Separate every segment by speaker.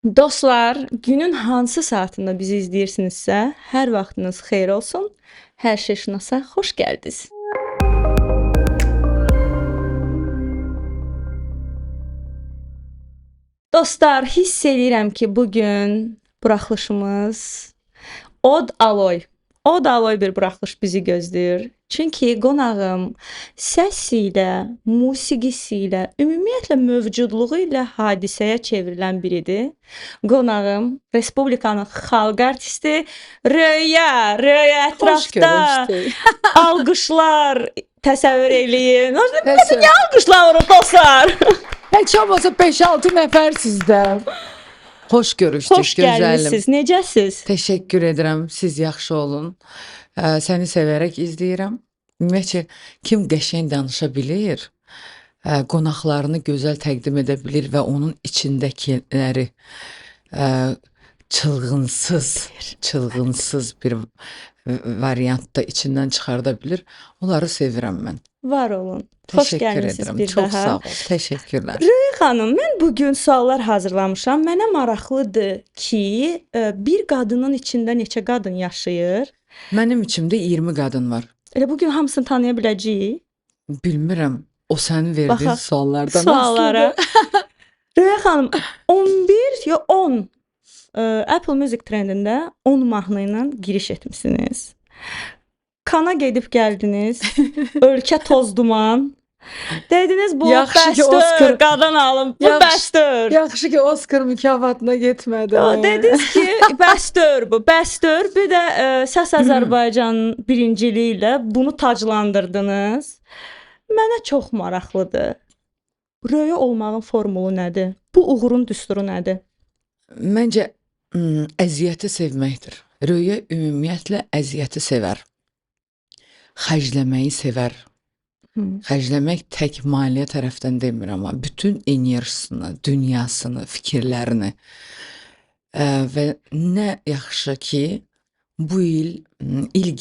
Speaker 1: Dostlar, günün hansı saatında bizi izləyirsinizsə, hər vaxtınız xeyir olsun. Hər şey şunasa xoş gəldiniz. Dostlar, hiss eləyirəm ki, bu gün buraxılışımız Od aloy bir buraxılış bizi gözləyir. Çünki qonağım səsi ilə, musiqisi ilə, ümumiyyətlə mövcudluğu ilə hadisəyə çevrilən biridir. Qonağım Respublikanın xalq artisti Röya. Röya
Speaker 2: Hoş
Speaker 1: ətrafda
Speaker 2: görüştük.
Speaker 1: alqışlar təsəvvür eləyin.
Speaker 2: Neyse.
Speaker 1: Alqışlar dostlar.
Speaker 2: Hiç olmasa 5-6 nefer sizde. Hoş görüştük
Speaker 1: Xoş
Speaker 2: güzelim.
Speaker 1: gəlmisiniz. Necəsiz?
Speaker 2: Teşekkür ederim. Siz yaxşı olun. Seni severek izləyirəm. Ümumiyyətcə kim qəşəng danışa bilir, qonaqlarını gözəl təqdim edə bilir və onun içindəkiləri çılğınsız bir variantda içindən çıxarda bilir. Onları sevirəm mən.
Speaker 1: Var olun. Xoş
Speaker 2: Teşekkür
Speaker 1: gəlmisiniz
Speaker 2: ederim.
Speaker 1: bir
Speaker 2: Çok
Speaker 1: daha.
Speaker 2: sağ ol. Teşekkürler.
Speaker 1: Xanım, mən bu gün suallar hazırlamışam. Mənə maraqlıdır ki, bir qadının içində neçə qadın yaşayır?
Speaker 2: Mənim içimdə 20 qadın var.
Speaker 1: Elə bu gün hamısını tanıya biləcəyik.
Speaker 2: Bilmirəm. O sənin verdiyin
Speaker 1: Baxaq,
Speaker 2: suallardan
Speaker 1: Suallara. Röya xanım, 11 ya 10 Apple Music trendində 10 mahnı ilə giriş etmisiniz. Kana gedib gəldiniz. Ölkə toz duman. Dediniz bu
Speaker 2: Yaxşı ki,
Speaker 1: bəstör,
Speaker 2: Oscar-
Speaker 1: qadın alım. Bu
Speaker 2: Yaxşı-
Speaker 1: bəstör.
Speaker 2: Yaxşı ki Oscar mükafatına getmədi.
Speaker 1: Dediniz ki, bəstör bu, bəstör. Bir də Səs Azərbaycanın birinciliyi ilə bunu taclandırdınız. Mənə çox maraqlıdır. Röya olmağın formulu nədir? Bu uğurun düsturu nədir?
Speaker 2: Məncə əziyyəti sevməkdir. Röya ümumiyyətlə əziyyəti sevər. Xərcləməyi sevər. Xərcləmək tək maliyyə tərəfdən demir, amma bütün enerjisini, dünyasını, fikirlərini və nə yaxşı ki, bu il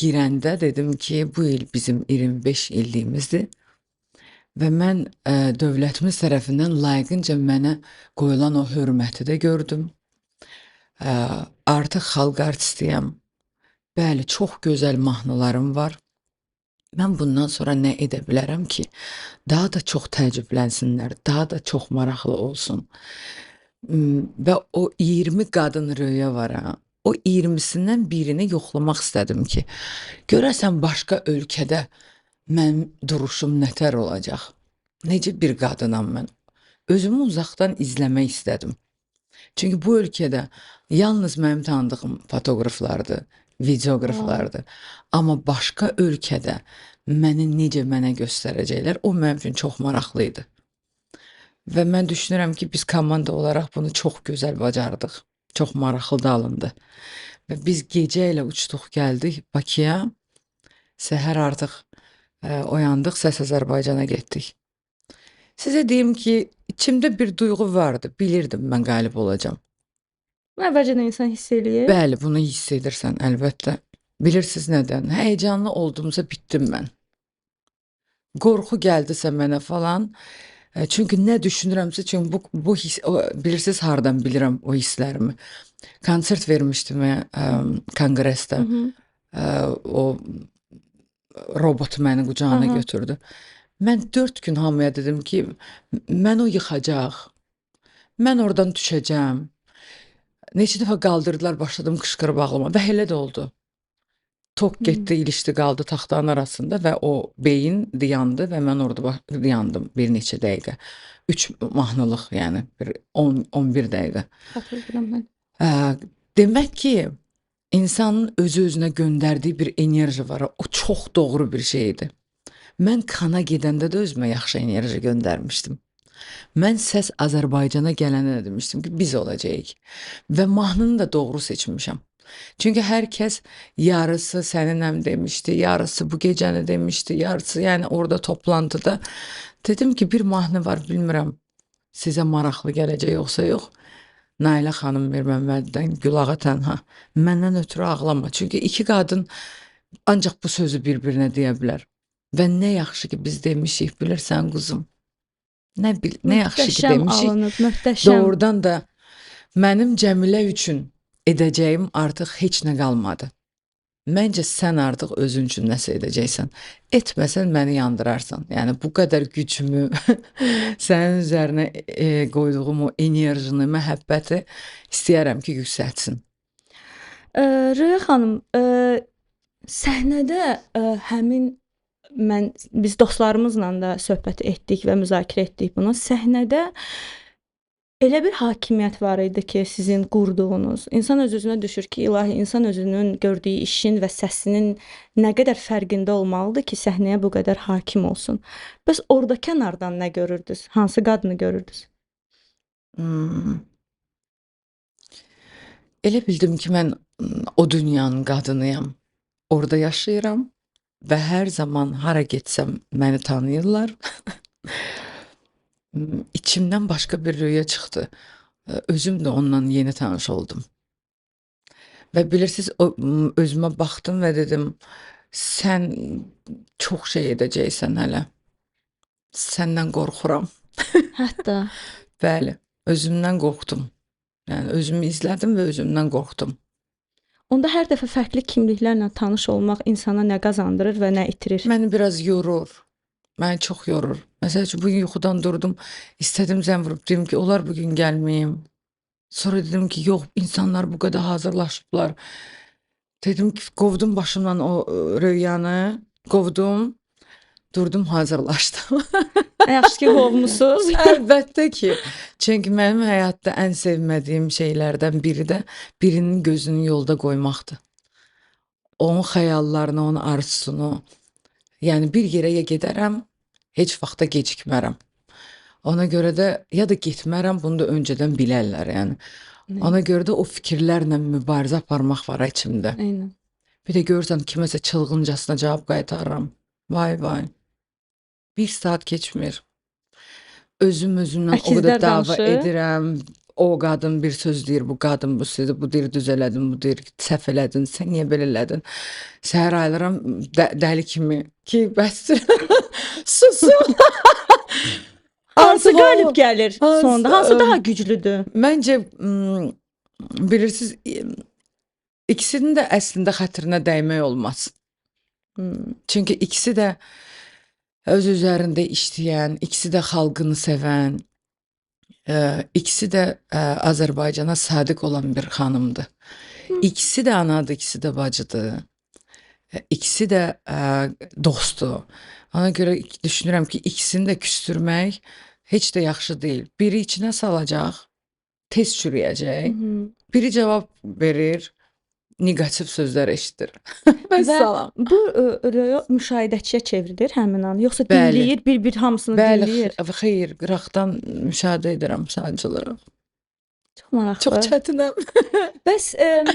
Speaker 2: girəndə dedim ki, bu il bizim 25 illiyimizdir və mən dövlətimiz tərəfindən layiqincə mənə qoyulan o hörməti də gördüm. Artıq xalq artistiyəm. Bəli, çox gözəl mahnılarım var. Mən bundan sonra nə edə bilərəm ki, daha da çox təəccüblənsinlər, daha da çox maraqlı olsun. Və o 20 qadın Röya var ha. O 20-sindən birini yoxlamaq istədim ki, görəsən başqa ölkədə mənim duruşum nətər olacaq? Necə bir qadınam mən? Özümü uzaqdan izləmək istədim. Çünki bu ölkədə yalnız mənim tanıdığım fotoqraflardır, videoqraflardır. Amma başqa ölkədə məni necə mənə göstərəcəklər, o mənim üçün çox maraqlı idi. Və mən düşünürəm ki, biz komanda olaraq bunu çox gözəl bacardıq. Çox maraqlı da alındı. Və biz gecə ilə uçduq, gəldik Bakıya. Səhər artıq oyandıq, Səs Azərbaycana getdik. Sizə deyim ki, içimdə bir duyğu vardı. Bilirdim mən qalib olacağam.
Speaker 1: Əvvəlcədən insan hiss eləyir.
Speaker 2: Bəli, bunu hiss edirsən, əlbəttə. Bilirsiniz nədən? Həyecanlı olduğumsa bitdim mən. Qorxu gəldisə mənə falan. Çünki nə düşünürəmsə, çünki bu his, bilirsiniz hardan bilirəm o hisslərimi. Konsert vermişdim konqresdə. O robot məni qucağına götürdü. Mən 4 gün hamıya dedim ki, mən o yıxacaq. Mən oradan düşəcəm. Neçə dəfə qaldırdılar, başladım qışqırıb ağlama və elə də oldu. Tok getdi, ilişdi, qaldı taxtanın arasında və o beyin dayandı və mən orada dayandım bir neçə dəqiqə. 3 mahnılıq, yəni 11 dəqiqə.
Speaker 1: Xatırlayıram mən.
Speaker 2: Demək ki, insanın özü-özünə göndərdiyi bir enerji var. O çox doğru bir şeydir. Mən Kana gedəndə də özümə yaxşı enerji göndərmişdim. Mən Səs Azərbaycana gələndə demişdim ki, biz olacağıq. Və mahnını da doğru seçmişəm. Çünki hər kəs yarısı səninəm demişdi, yarısı bu gecəni demişdi, yarısı yəni orada toplantıda. Dedim ki, bir mahnı var, bilmirəm sizə maraqlı gələcək yoxsa yox. Nailə xanım Mirməmməddən Gülağa tənha. Məndən ötürü ağlama. Çünki iki qadın ancaq bu sözü bir-birinə deyə bilər. Və nə yaxşı ki biz demişik, bilirsən quzum. Nə yaxşı ki
Speaker 1: Möhtəşəm
Speaker 2: demişik.
Speaker 1: alınıb, möhtəşəm.
Speaker 2: Doğrudan da Mənim Cəmilə üçün edəcəyim artıq heç nə qalmadı. Məncə sən artıq özün üçün nəsə edəcəksən. Etməsən məni yandırarsan. Yəni bu qədər gücümü, sənin üzərinə qoyduğum o enerjini, məhəbbəti istəyərəm ki, yüksəltsin.
Speaker 1: Röya xanım, səhnədə həmin biz dostlarımızla da söhbət etdik və müzakirə etdik bunu. Səhnədə elə bir hakimiyyət var idi ki, sizin qurduğunuz. İnsan öz-özünə düşür ki, ilahi, insan özünün gördüyü işin və səsinin nə qədər fərqində olmalıdır ki, səhnəyə bu qədər hakim olsun. Bəs orada kənardan nə görürdünüz? Hansı qadını görürdünüz?
Speaker 2: Hmm. Elə bildim ki, mən o dünyanın qadınıyam. Orada yaşayıram və hər zaman hara getsəm məni tanıyırlar. İçimdən başqa bir rüya çıxdı. Özüm də onunla yeni tanış oldum. Və bilirsiniz, özümə baxdım və dedim, sən çox şey edəcəksən hələ. Səndən qorxuram.
Speaker 1: Hətta
Speaker 2: Bəli, özümdən qorxdum. Yəni özümü izlədim və özümdən qorxdum.
Speaker 1: onda hər dəfə fərqli kimliklərlə tanış olmaq insana nə qazandırır və nə itirir?
Speaker 2: Məni biraz yorur. Məni çox yorur. Məsəl üçün bugün yuxudan durdum, istədim zəng vurub dedim ki, olar bugün gəlməyim. Sonra dedim ki, yox, insanlar bu qədər hazırlaşıblar. Dedim ki, qovdum başımdan o röyanı, qovdum, durdum, hazırlaşdım.
Speaker 1: Yaxşı ki, qovmusunuz.
Speaker 2: Əlbəttə ki. Çünki mənim həyatda ən sevmədiyim şeylərdən biri də birinin gözünü yolda qoymaqdır. Onun xəyallarını, onun arzusunu. Yəni bir yerə ya gedərəm, heç vaxta gecikmərəm. Ona görə də ya da getmərəm, bunu da öncədən bilərlər, yəni. Ona görə də o fikirlərlə mübarizə aparmaq var içimdə.
Speaker 1: Eynən.
Speaker 2: Bir də görürsən kiməsə çılğıncasına cavab qaytarıram. Vay vay. 1 saat keçmir. Özümdən o
Speaker 1: Əkizlər
Speaker 2: qədər dava
Speaker 1: danışır.
Speaker 2: edirəm. O qadın bir söz deyir, bu qadın bu sözü, bu deyir düz elədin, bu deyir səhv elədin, sən niyə belə elədin? Səhər ayılıram dəli kimi ki, bəsdir. Susun.
Speaker 1: Hansı
Speaker 2: Artıq o-
Speaker 1: qalib gəlir
Speaker 2: hansı-
Speaker 1: sonda? Hansı daha güclüdür?
Speaker 2: Məncə bilirsiniz, ikisinin də əslində xətrinə dəymək olmaz. Çünki ikisi də öz üzərində işləyən, ikisi də xalqını sevən, ikisi də Azərbaycana sadiq olan bir xanımdır. İkisi də anadır, ikisi də bacıdır. İkisi də dostdur. Ona görə düşünürəm ki, ikisini də küstürmək heç də yaxşı deyil. Biri içinə salacaq, tez çürüyəcək. Biri cavab verir, negativ sözlər eşidir. Vəssalam.
Speaker 1: Bu röya müşahidəçiyə çevrilir həmin an, yoxsa
Speaker 2: Bəli.
Speaker 1: dinləyir, bir-bir hamısını
Speaker 2: Bəli,
Speaker 1: dinləyir?
Speaker 2: xeyr, qıraqdan müşahidə edirəm sadəcə olaraq.
Speaker 1: Çox maraqlı.
Speaker 2: Çox çətinəm.
Speaker 1: Bəs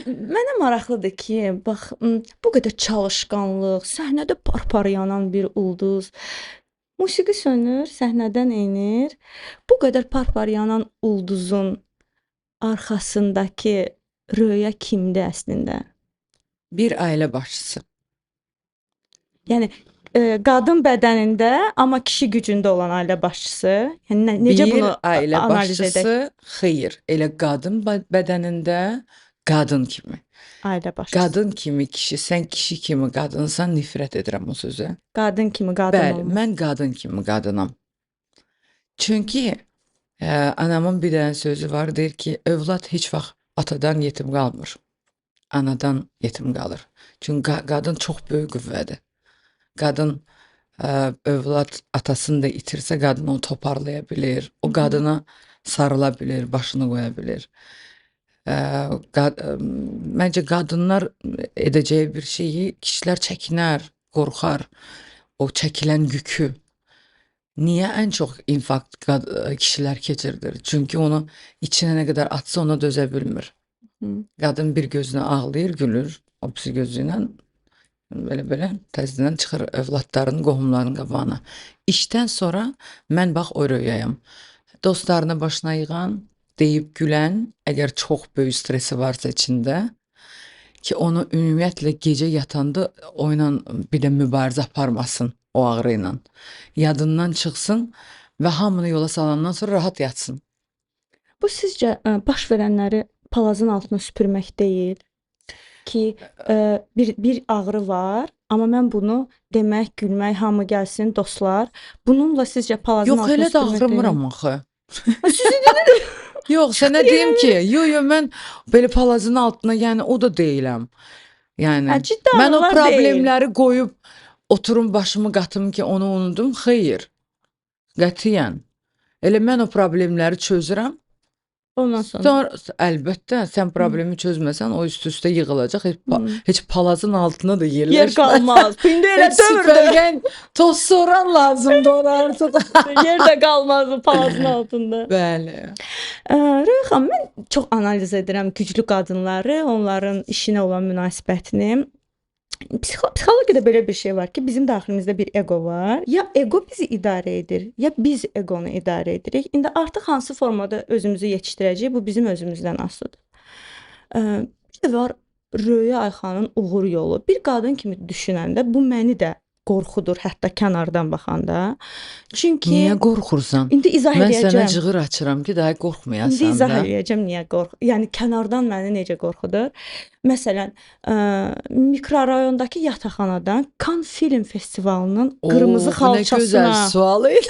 Speaker 1: mənə maraqlıdır ki, bax, bu qədər çalışqanlıq, səhnədə par-par yanan bir ulduz, musiqi sönür, səhnədən enir. Bu qədər par-par yanan ulduzun arxasındakı röya kimdir əslində?
Speaker 2: Bir ailə başçısı.
Speaker 1: Yəni qadın bədənində, amma kişi gücündə olan ailə başçısı. Yəni necə
Speaker 2: Bir
Speaker 1: bunu
Speaker 2: ailə
Speaker 1: analiz edək?
Speaker 2: başçısı, xeyr, elə qadın bədənində qadın kimi.
Speaker 1: Ailə başçısı.
Speaker 2: Qadın kimi kişi, sən kişi kimi qadınsan, nifrət edirəm o sözə.
Speaker 1: Qadın kimi qadın
Speaker 2: Bəli,
Speaker 1: olmaq.
Speaker 2: mən qadın kimi qadınam. Çünki anamın bir dənə sözü var, deyir ki, övlad heç vaxt atadan yetim qalmır. Anadan yetim qalır. Çünki qadın çox böyük qüvvədir. Qadın övlad atasını da itirsə, qadın onu toparlaya bilir. O qadına sarıla bilir, başını qoya bilir. Məncə qadınlar edəcəyi bir şeyi kişilər çəkinər, qorxar. O çəkilən yükü. Niyə ən çox infarkt kişilər keçirdir? Çünki onu içinə nə qədər atsa ona dözə bilmir. Qadın bir gözünə ağlayır, gülür, o birisi gözü ilə belə təzədən çıxır övladlarının, qohumlarının qabağına. İşdən sonra mən bax o röyayam. Dostlarını başına yığan, deyib gülən, əgər çox böyük stresi varsa içində, ki onu ümumiyyətlə gecə yatanda o ilə bir də mübarizə aparmasın o ağrı ilə. Yadından çıxsın və hamını yola salandan sonra rahat yatsın.
Speaker 1: Bu sizcə baş verənləri palazın altına süpürmək deyil ki, bir ağrı var, amma mən bunu demək, gülmək, hamı gəlsin, dostlar. Bununla sizcə palazın
Speaker 2: Yox,
Speaker 1: altına
Speaker 2: elə də
Speaker 1: süpürmək deyil.
Speaker 2: ağrımıram axı.
Speaker 1: Sizi
Speaker 2: Yox, sənə deyim ki, mən belə palazın altına, yəni o da deyiləm. Yəni
Speaker 1: ciddi
Speaker 2: mən o
Speaker 1: ağrılar deyil.
Speaker 2: problemləri qoyub oturum başımı qatım ki, onu unudum. Xeyr. Qətiyyən. Elə mən o problemləri çözürəm.
Speaker 1: Ondan sonra.
Speaker 2: Sonra əlbəttə sən problemi çözməsən o üst-üstə yığılacaq. Heç palazın altına da
Speaker 1: Yer
Speaker 2: yerləşməz.
Speaker 1: qalmaz. İndi elə
Speaker 2: Heç
Speaker 1: dövrdür.
Speaker 2: süpürgən, toz soran lazımdır ona artıq.
Speaker 1: Yer də qalmaz palazın altında.
Speaker 2: Bəli.
Speaker 1: Röya xanım, mən çox analiz edirəm güclü qadınları, onların işinə olan münasibətini. Psixologiyada belə bir şey var ki, bizim daxilimizdə bir ego var. Ya ego bizi idarə edir, ya biz egonu idarə edirik. İndi artıq hansı formada özümüzü yetişdirəcəyik, bu bizim özümüzdən asılıdır. Bir də var Röya Ayxanın uğur yolu. Bir qadın kimi düşünəndə bu məni də qorxudur, hətta kənardan baxanda. Çünki
Speaker 2: Niyə qorxursan?
Speaker 1: indi izah
Speaker 2: Mən
Speaker 1: edəcəm.
Speaker 2: sənə cığır açıram ki, daha qorxmayasan
Speaker 1: İndi izah
Speaker 2: da.
Speaker 1: edəcəm niyə yəni kənardan məni necə qorxudur. Məsələn, mikrorayondakı yataqxanadan Cannes Film Festivalının qırmızı
Speaker 2: Oo, bu nə gözəl
Speaker 1: xalçasına
Speaker 2: sual idi.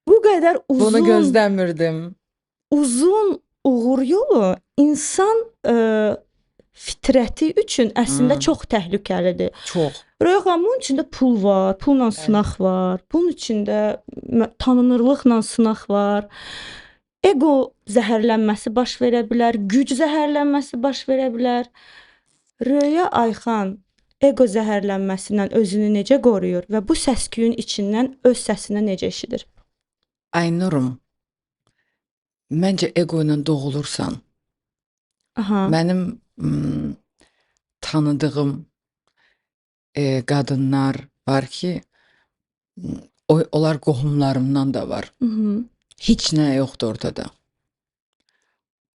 Speaker 1: bu qədər
Speaker 2: Bunu
Speaker 1: uzun
Speaker 2: gözləmirdim.
Speaker 1: uğur yolu insan fitrəti üçün əslində çox təhlükəlidir.
Speaker 2: Çox.
Speaker 1: Röya xanım, bunun içində pul var, pulla sınaq var. Bunun içində tanınırlıqla sınaq var. Ego zəhərlənməsi baş verə bilər, güc zəhərlənməsi baş verə bilər. Röya Ayxan ego zəhərlənməsindən özünü necə qoruyur və bu səs-küyün içindən öz səsini necə eşidir?
Speaker 2: Aynurum, məncə ego ilə doğulursan.
Speaker 1: Aha.
Speaker 2: Mənim tanıdığım qadınlar var ki, onlar qohumlarımdan da var. Heç nə yoxdur ortada.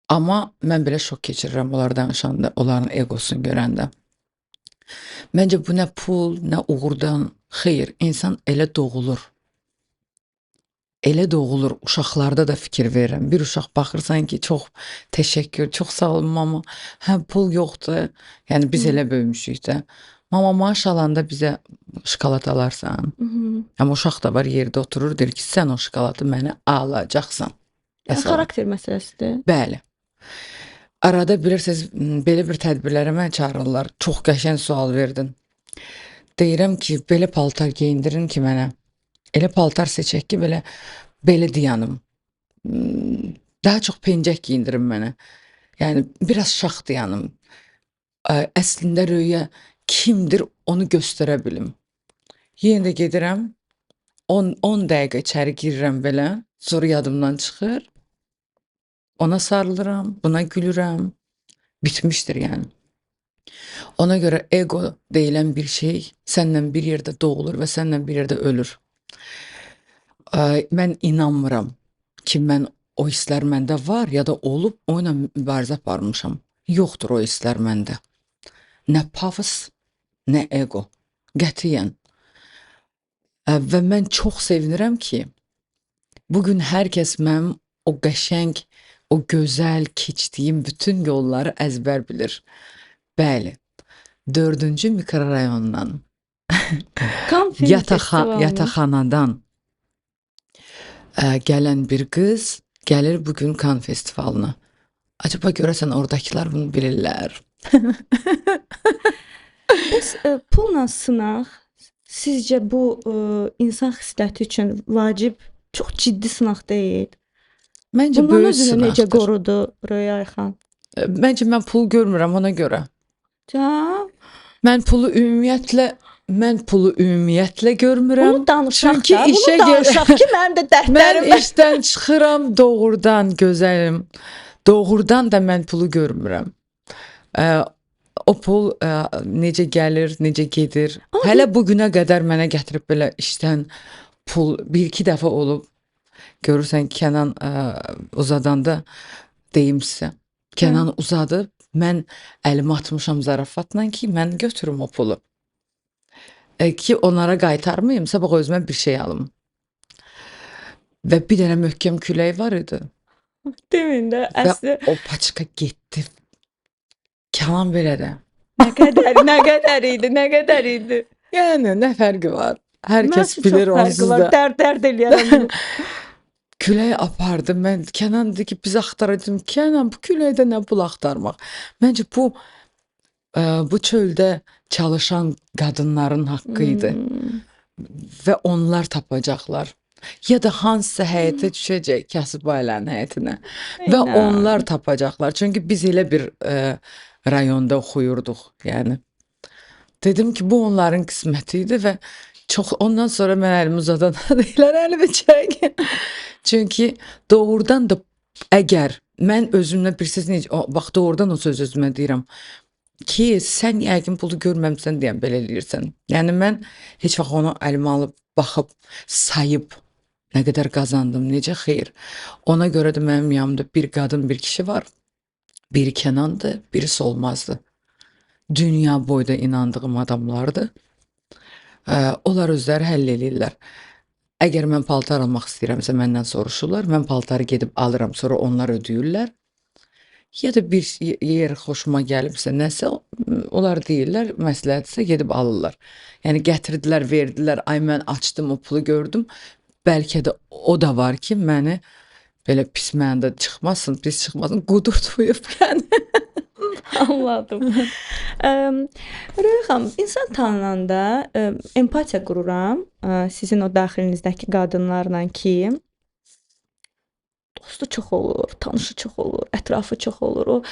Speaker 2: Amma mən belə şok keçirirəm onlar danışanda, onların egosunu görəndə. Məncə bu nə pul, nə uğurdan, xeyr, insan elə doğulur. Elə doğulur. Uşaqlarda da fikir verirəm. Bir uşaq baxırsan ki, çox təşəkkür, çox sağ olun mama. Hə, pul yoxdur. Yəni biz elə böyümüşük də. Mama maaş alanda bizə şokolad alarsan. Amma uşaq da var, yerdə oturur, deyir ki, sən o şokoladı mənə alacaqsan.
Speaker 1: Yəni xarakter məsələsidir.
Speaker 2: Bəli. Arada bilirsiniz, belə bir tədbirlərə məni çağırırlar. Çox qəşəng sual verdin. Deyirəm ki, belə paltar geyindirin ki mənə. Elə paltar seçək ki, belə dayanım. Daha çox pencək geyindirin mənə. Yəni biraz şax dayanım. Əslində Röya kimdir onu göstərə bilim. Yenə də gedirəm. 10 dəqiqə içəri girirəm belə. Sonra yadımdan çıxır. Ona sarılıram, buna gülürəm. Bitmişdir yəni. Ona görə ego deyilən bir şey səndən bir yerdə doğulur və səndən bir yerdə ölür. Mən inanmıram ki, mən o hisslər məndə var ya da olub, o ilə mübarizə aparmışam. Yoxdur o hisslər məndə. Nə pafos, nə ego. Qətiyyən. Və mən çox sevinirəm ki, bugün hər kəs mənim o qəşəng, o gözəl keçdiyim bütün yolları əzbər bilir. Bəli. 4-cü mikrorayondan, yataqxanadan gələn bir qız gəlir bugün Cannes festivalına. Acaba görəsən oradakılar bunu bilirlər.
Speaker 1: Bəs pulla sınaq sizcə bu insan xisləti üçün vacib, çox ciddi sınaq deyil?
Speaker 2: Məncə
Speaker 1: Bundan
Speaker 2: böyük
Speaker 1: özünü necə
Speaker 2: sınaqdır.
Speaker 1: qorudu Röya Ayxan?
Speaker 2: Məncə mən pul görmürəm ona görə. Mən pulu ümumiyyətlə görmürəm.
Speaker 1: Bunu danışaq
Speaker 2: Çünki
Speaker 1: da,
Speaker 2: işə
Speaker 1: bunu danışaq ki, mənim də
Speaker 2: Mən
Speaker 1: dərdlərim var.
Speaker 2: işdən çıxıram doğrudan gözəlim. Doğrudan da mən pulu görmürəm. O pul necə gəlir, necə gedir. Hələ bu günə qədər mənə gətirib belə işdən pul bir-iki dəfə olub. Görürsən Kənan uzadanda deyim sizə. Kənan uzadıb, mən əlimi atmışam zarafatla ki, mən götürüm o pulu. Ki onlara qaytarmayım, sabah özümə bir şey alım. Və bir dənə möhkəm külək var idi.
Speaker 1: Demin də
Speaker 2: və
Speaker 1: əsli
Speaker 2: o paçka getdi. Kaman belə də.
Speaker 1: nə qədər idi, nə qədər idi.
Speaker 2: Yəni nə fərqi var? Hər
Speaker 1: Mən
Speaker 2: kəs
Speaker 1: üçün çox
Speaker 2: bilir
Speaker 1: fərqi
Speaker 2: onsuz
Speaker 1: var.
Speaker 2: da.
Speaker 1: Dərd eləyərəm bunu.
Speaker 2: Külək apardı. Mən Kənan dedi ki, biz axtaracağım. Kənan, bu küləkdə nə bul axtarmaq? Məncə bu çöldə çalışan qadınların haqqı idi
Speaker 1: Hmm.
Speaker 2: və onlar tapacaqlar. Ya da hansısa həyətə düşəcək kasıb ailənin həyətinə və
Speaker 1: Eynən.
Speaker 2: onlar tapacaqlar. Çünki biz elə bir rayonda oxuyurduq, yəni. Dedim ki, bu onların qisməti idi və çox ondan sonra mən əlimi uzadanda deyirlər əlimi çək. Çünki doğrudan da əgər mən özümlə bilirsiz necə bax doğrudan o söz özümə deyirəm ki, sən yəqin pulu görməmisən deyən belə eləyirsən. Yəni mən heç vaxt onu əlimə alıb baxıb sayıb nə qədər qazandım, necə xeyir. Ona görə də mənim yanımda bir qadın, bir kişi var. Biri Kənandır, birisi olmazdı. Dünya boyda inandığım adamlardır. Onlar özləri həll eləyirlər. Əgər mən paltar almaq istəyirəmsə məndən soruşurlar. Mən paltarı gedib alıram, sonra onlar ödəyirlər. Ya da bir yer xoşuma gəlibsə, nəsə onlar deyirlər, məsləhətsə gedib alırlar. Yəni gətirdilər, verdilər. Ay mən açdım, o pulu gördüm. Bəlkə də o da var ki, məni belə pis mənada çıxmasın, pis çıxmasın, qudurtmayıb yəni.
Speaker 1: Anladım. Röya xanım, insan tanınanda empatiya qururam sizin o daxilinizdəki qadınlarla ki, dostu çox olur, tanışı çox olur, ətrafı çox olur. O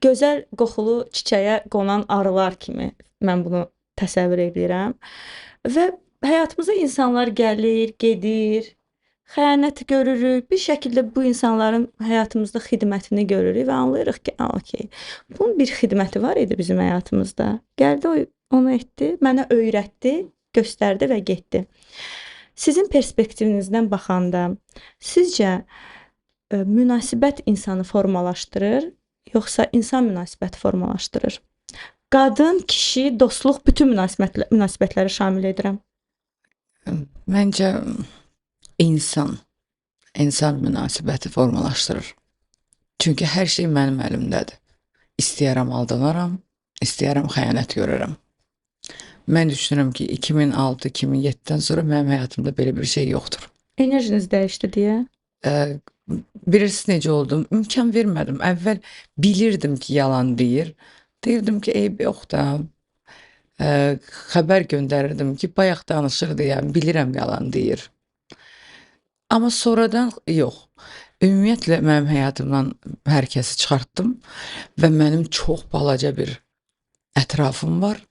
Speaker 1: gözəl qoxulu çiçəyə qonan arılar kimi mən bunu təsəvvür edirəm. Və həyatımıza insanlar gəlir, gedir. Xəyanət görürük. Bir şəkildə bu insanların həyatımızda xidmətini görürük və anlayırıq ki, okey. Bunun bir xidməti var idi bizim həyatımızda. Gəldi, onu etdi, mənə öyrətdi, göstərdi və getdi. Sizin perspektivinizdən baxanda, sizcə münasibət insanı formalaşdırır, yoxsa insan münasibəti formalaşdırır? Qadın, kişi, dostluq, bütün münasibətləri şamil edirəm.
Speaker 2: Məncə insan münasibəti formalaşdırır. Çünki hər şey mənim əlimdədir. İstəyərəm aldanaram, istəyərəm xəyanət görərəm. Mən düşünürəm ki, 2006-2007-dən sonra mənim həyatımda belə bir şey yoxdur.
Speaker 1: Enerjiniz dəyişdi deyə.
Speaker 2: Bilirsiniz necə oldum? İmkan vermədim. Əvvəl bilirdim ki, yalan deyir. Deyirdim ki, eyb yox da. Xəbər göndərirdim ki, bayaq danışırdı, yəni bilirəm yalan deyir. Amma sonradan yox. Ümumiyyətlə mənim həyatımdan hər kəsi çıxartdım və mənim çox balaca bir ətrafım var.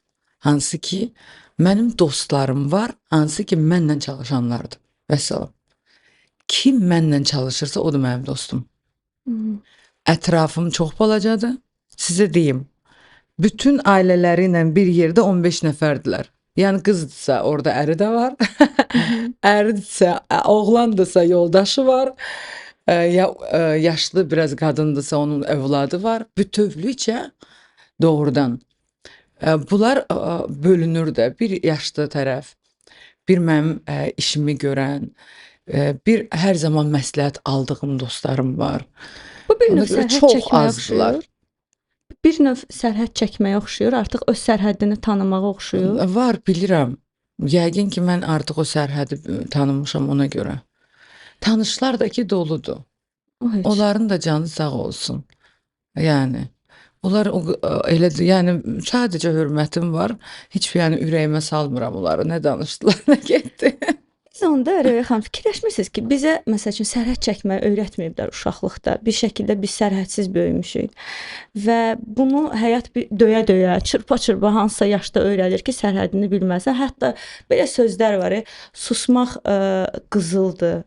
Speaker 2: Hansı ki, mənim dostlarım var, hansı ki, mənlə çalışanlardır. Vəssalam. Kim mənlə çalışırsa, o da mənim dostum. Ətrafım çox balacadır. Sizə deyim, bütün ailələri ilə bir yerdə 15 nəfərdilər. Yəni qızdırsa orada əri də var. Əridirsə, oğlandırsa yoldaşı var. Yaşlı biraz qadındırsa onun övladı var. Bütövlükcə doğrudan. Bunlar bölünür də. Bir yaşlı tərəf, bir mənim işimi görən, bir hər zaman məsləhət aldığım dostlarım var.
Speaker 1: Bu bir
Speaker 2: Ona
Speaker 1: növ
Speaker 2: görə
Speaker 1: sərhəd
Speaker 2: çox
Speaker 1: çəkməyə
Speaker 2: azdılar.
Speaker 1: oxşuyur. Bir növ sərhəd çəkməyə oxşuyur. Artıq öz sərhəddini tanımağa oxşuyur.
Speaker 2: Var, bilirəm. Yəqin ki, mən artıq o sərhədi tanımışam ona görə. Tanışlar da ki doludur.
Speaker 1: O heç.
Speaker 2: Onların da canı sağ olsun. Yəni onlar elə yəni sadəcə hörmətim var. Heç yəni ürəyimə salmıram onları. Nə danışdılar, nə getdi.
Speaker 1: Siz onda Röya xanım fikirləşmirsiniz ki, bizə məsəl üçün sərhəd çəkməyi öyrətməyiblər uşaqlıqda. Bir şəkildə biz sərhədsiz böyümüşük. Və bunu həyat bir döyə-döyə, çırpa-çırpa hansısa yaşda öyrədir ki, sərhədini bilməsən. Hətta belə sözlər var, susmaq qızıldır,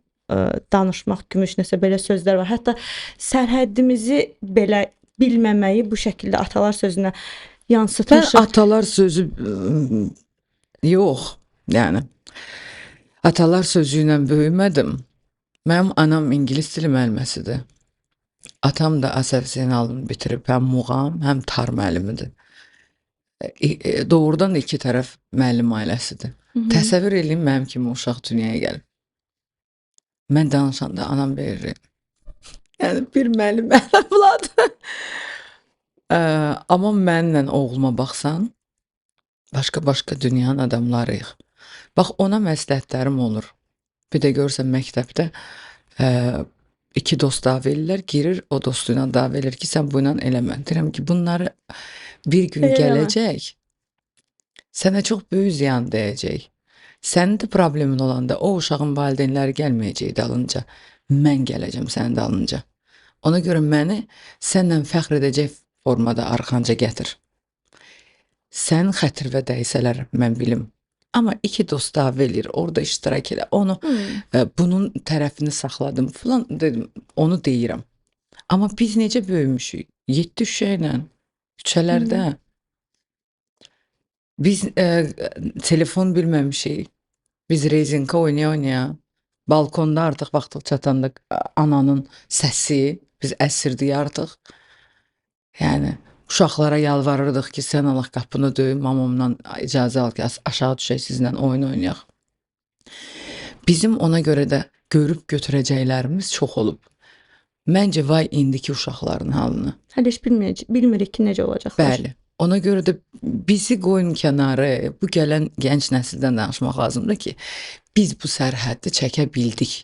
Speaker 1: danışmaq gümüş, nəsə belə sözlər var. Hətta sərhədimizi belə bilməməyi bu şəkildə atalar sözünə yansıtmışıq.
Speaker 2: Mən atalar sözü yox, yəni atalar sözü ilə böyümədim. Mənim anam ingilis dili müəlliməsidir. Atam da Əsəf Zeynalını bitirib, həm muğam, həm tar müəllimidir. Doğrudan da iki tərəf müəllim ailəsidir. Təsəvvür edin mənim kimi uşaq dünyaya gəlib. Mən danışanda anam verir. Yəni bir müəllim övladı. Amma mənlə oğluma baxsan, başqa-başqa dünyanın adamlarıyıq. Bax ona məsləhətlərim olur. Bir də görsən məktəbdə iki dost davam eləyirlər, girir o dostu ilə davam eləyir ki, sən bu ilə eləmə. Deyirəm ki, bunları bir gün
Speaker 1: Eləmə.
Speaker 2: gələcək, sənə çox böyük ziyan dəyəcək. Sənin də problemin olanda o uşağın valideynləri gəlməyəcək dalınca. Mən gələcəm sənin dalınca. Ona görə məni sənlə fəxr edəcək formada arxanca gətir. Sən xətir və dəysələr mən bilim. Amma iki dost davam eləyir, orada iştirak elə. Onu bunun tərəfini saxladım falan dedim, onu deyirəm. Amma biz necə böyümüşük? 7 uşaqla küçələrdə. Biz telefon bilməmişik. Biz rezinka oynaya-oynaya, balkonda artıq vaxtı çatanda ananın səsi, biz əsirdik artıq. Yəni uşaqlara yalvarırdıq ki, sən Allah qapını döy, mamamdan icazə al ki, aşağı düşək sizlə oyun oynayaq. Bizim ona görə də görüb götürəcəklərimiz çox olub. Məncə vay indiki uşaqların halını.
Speaker 1: Hələ heç bilmirik ki, necə olacaqlar.
Speaker 2: Bəli. Ona görə də bizi qoyun kənarı, bu gələn gənc nəsildən danışmaq lazımdır ki, biz bu sərhəddi çəkə bildik.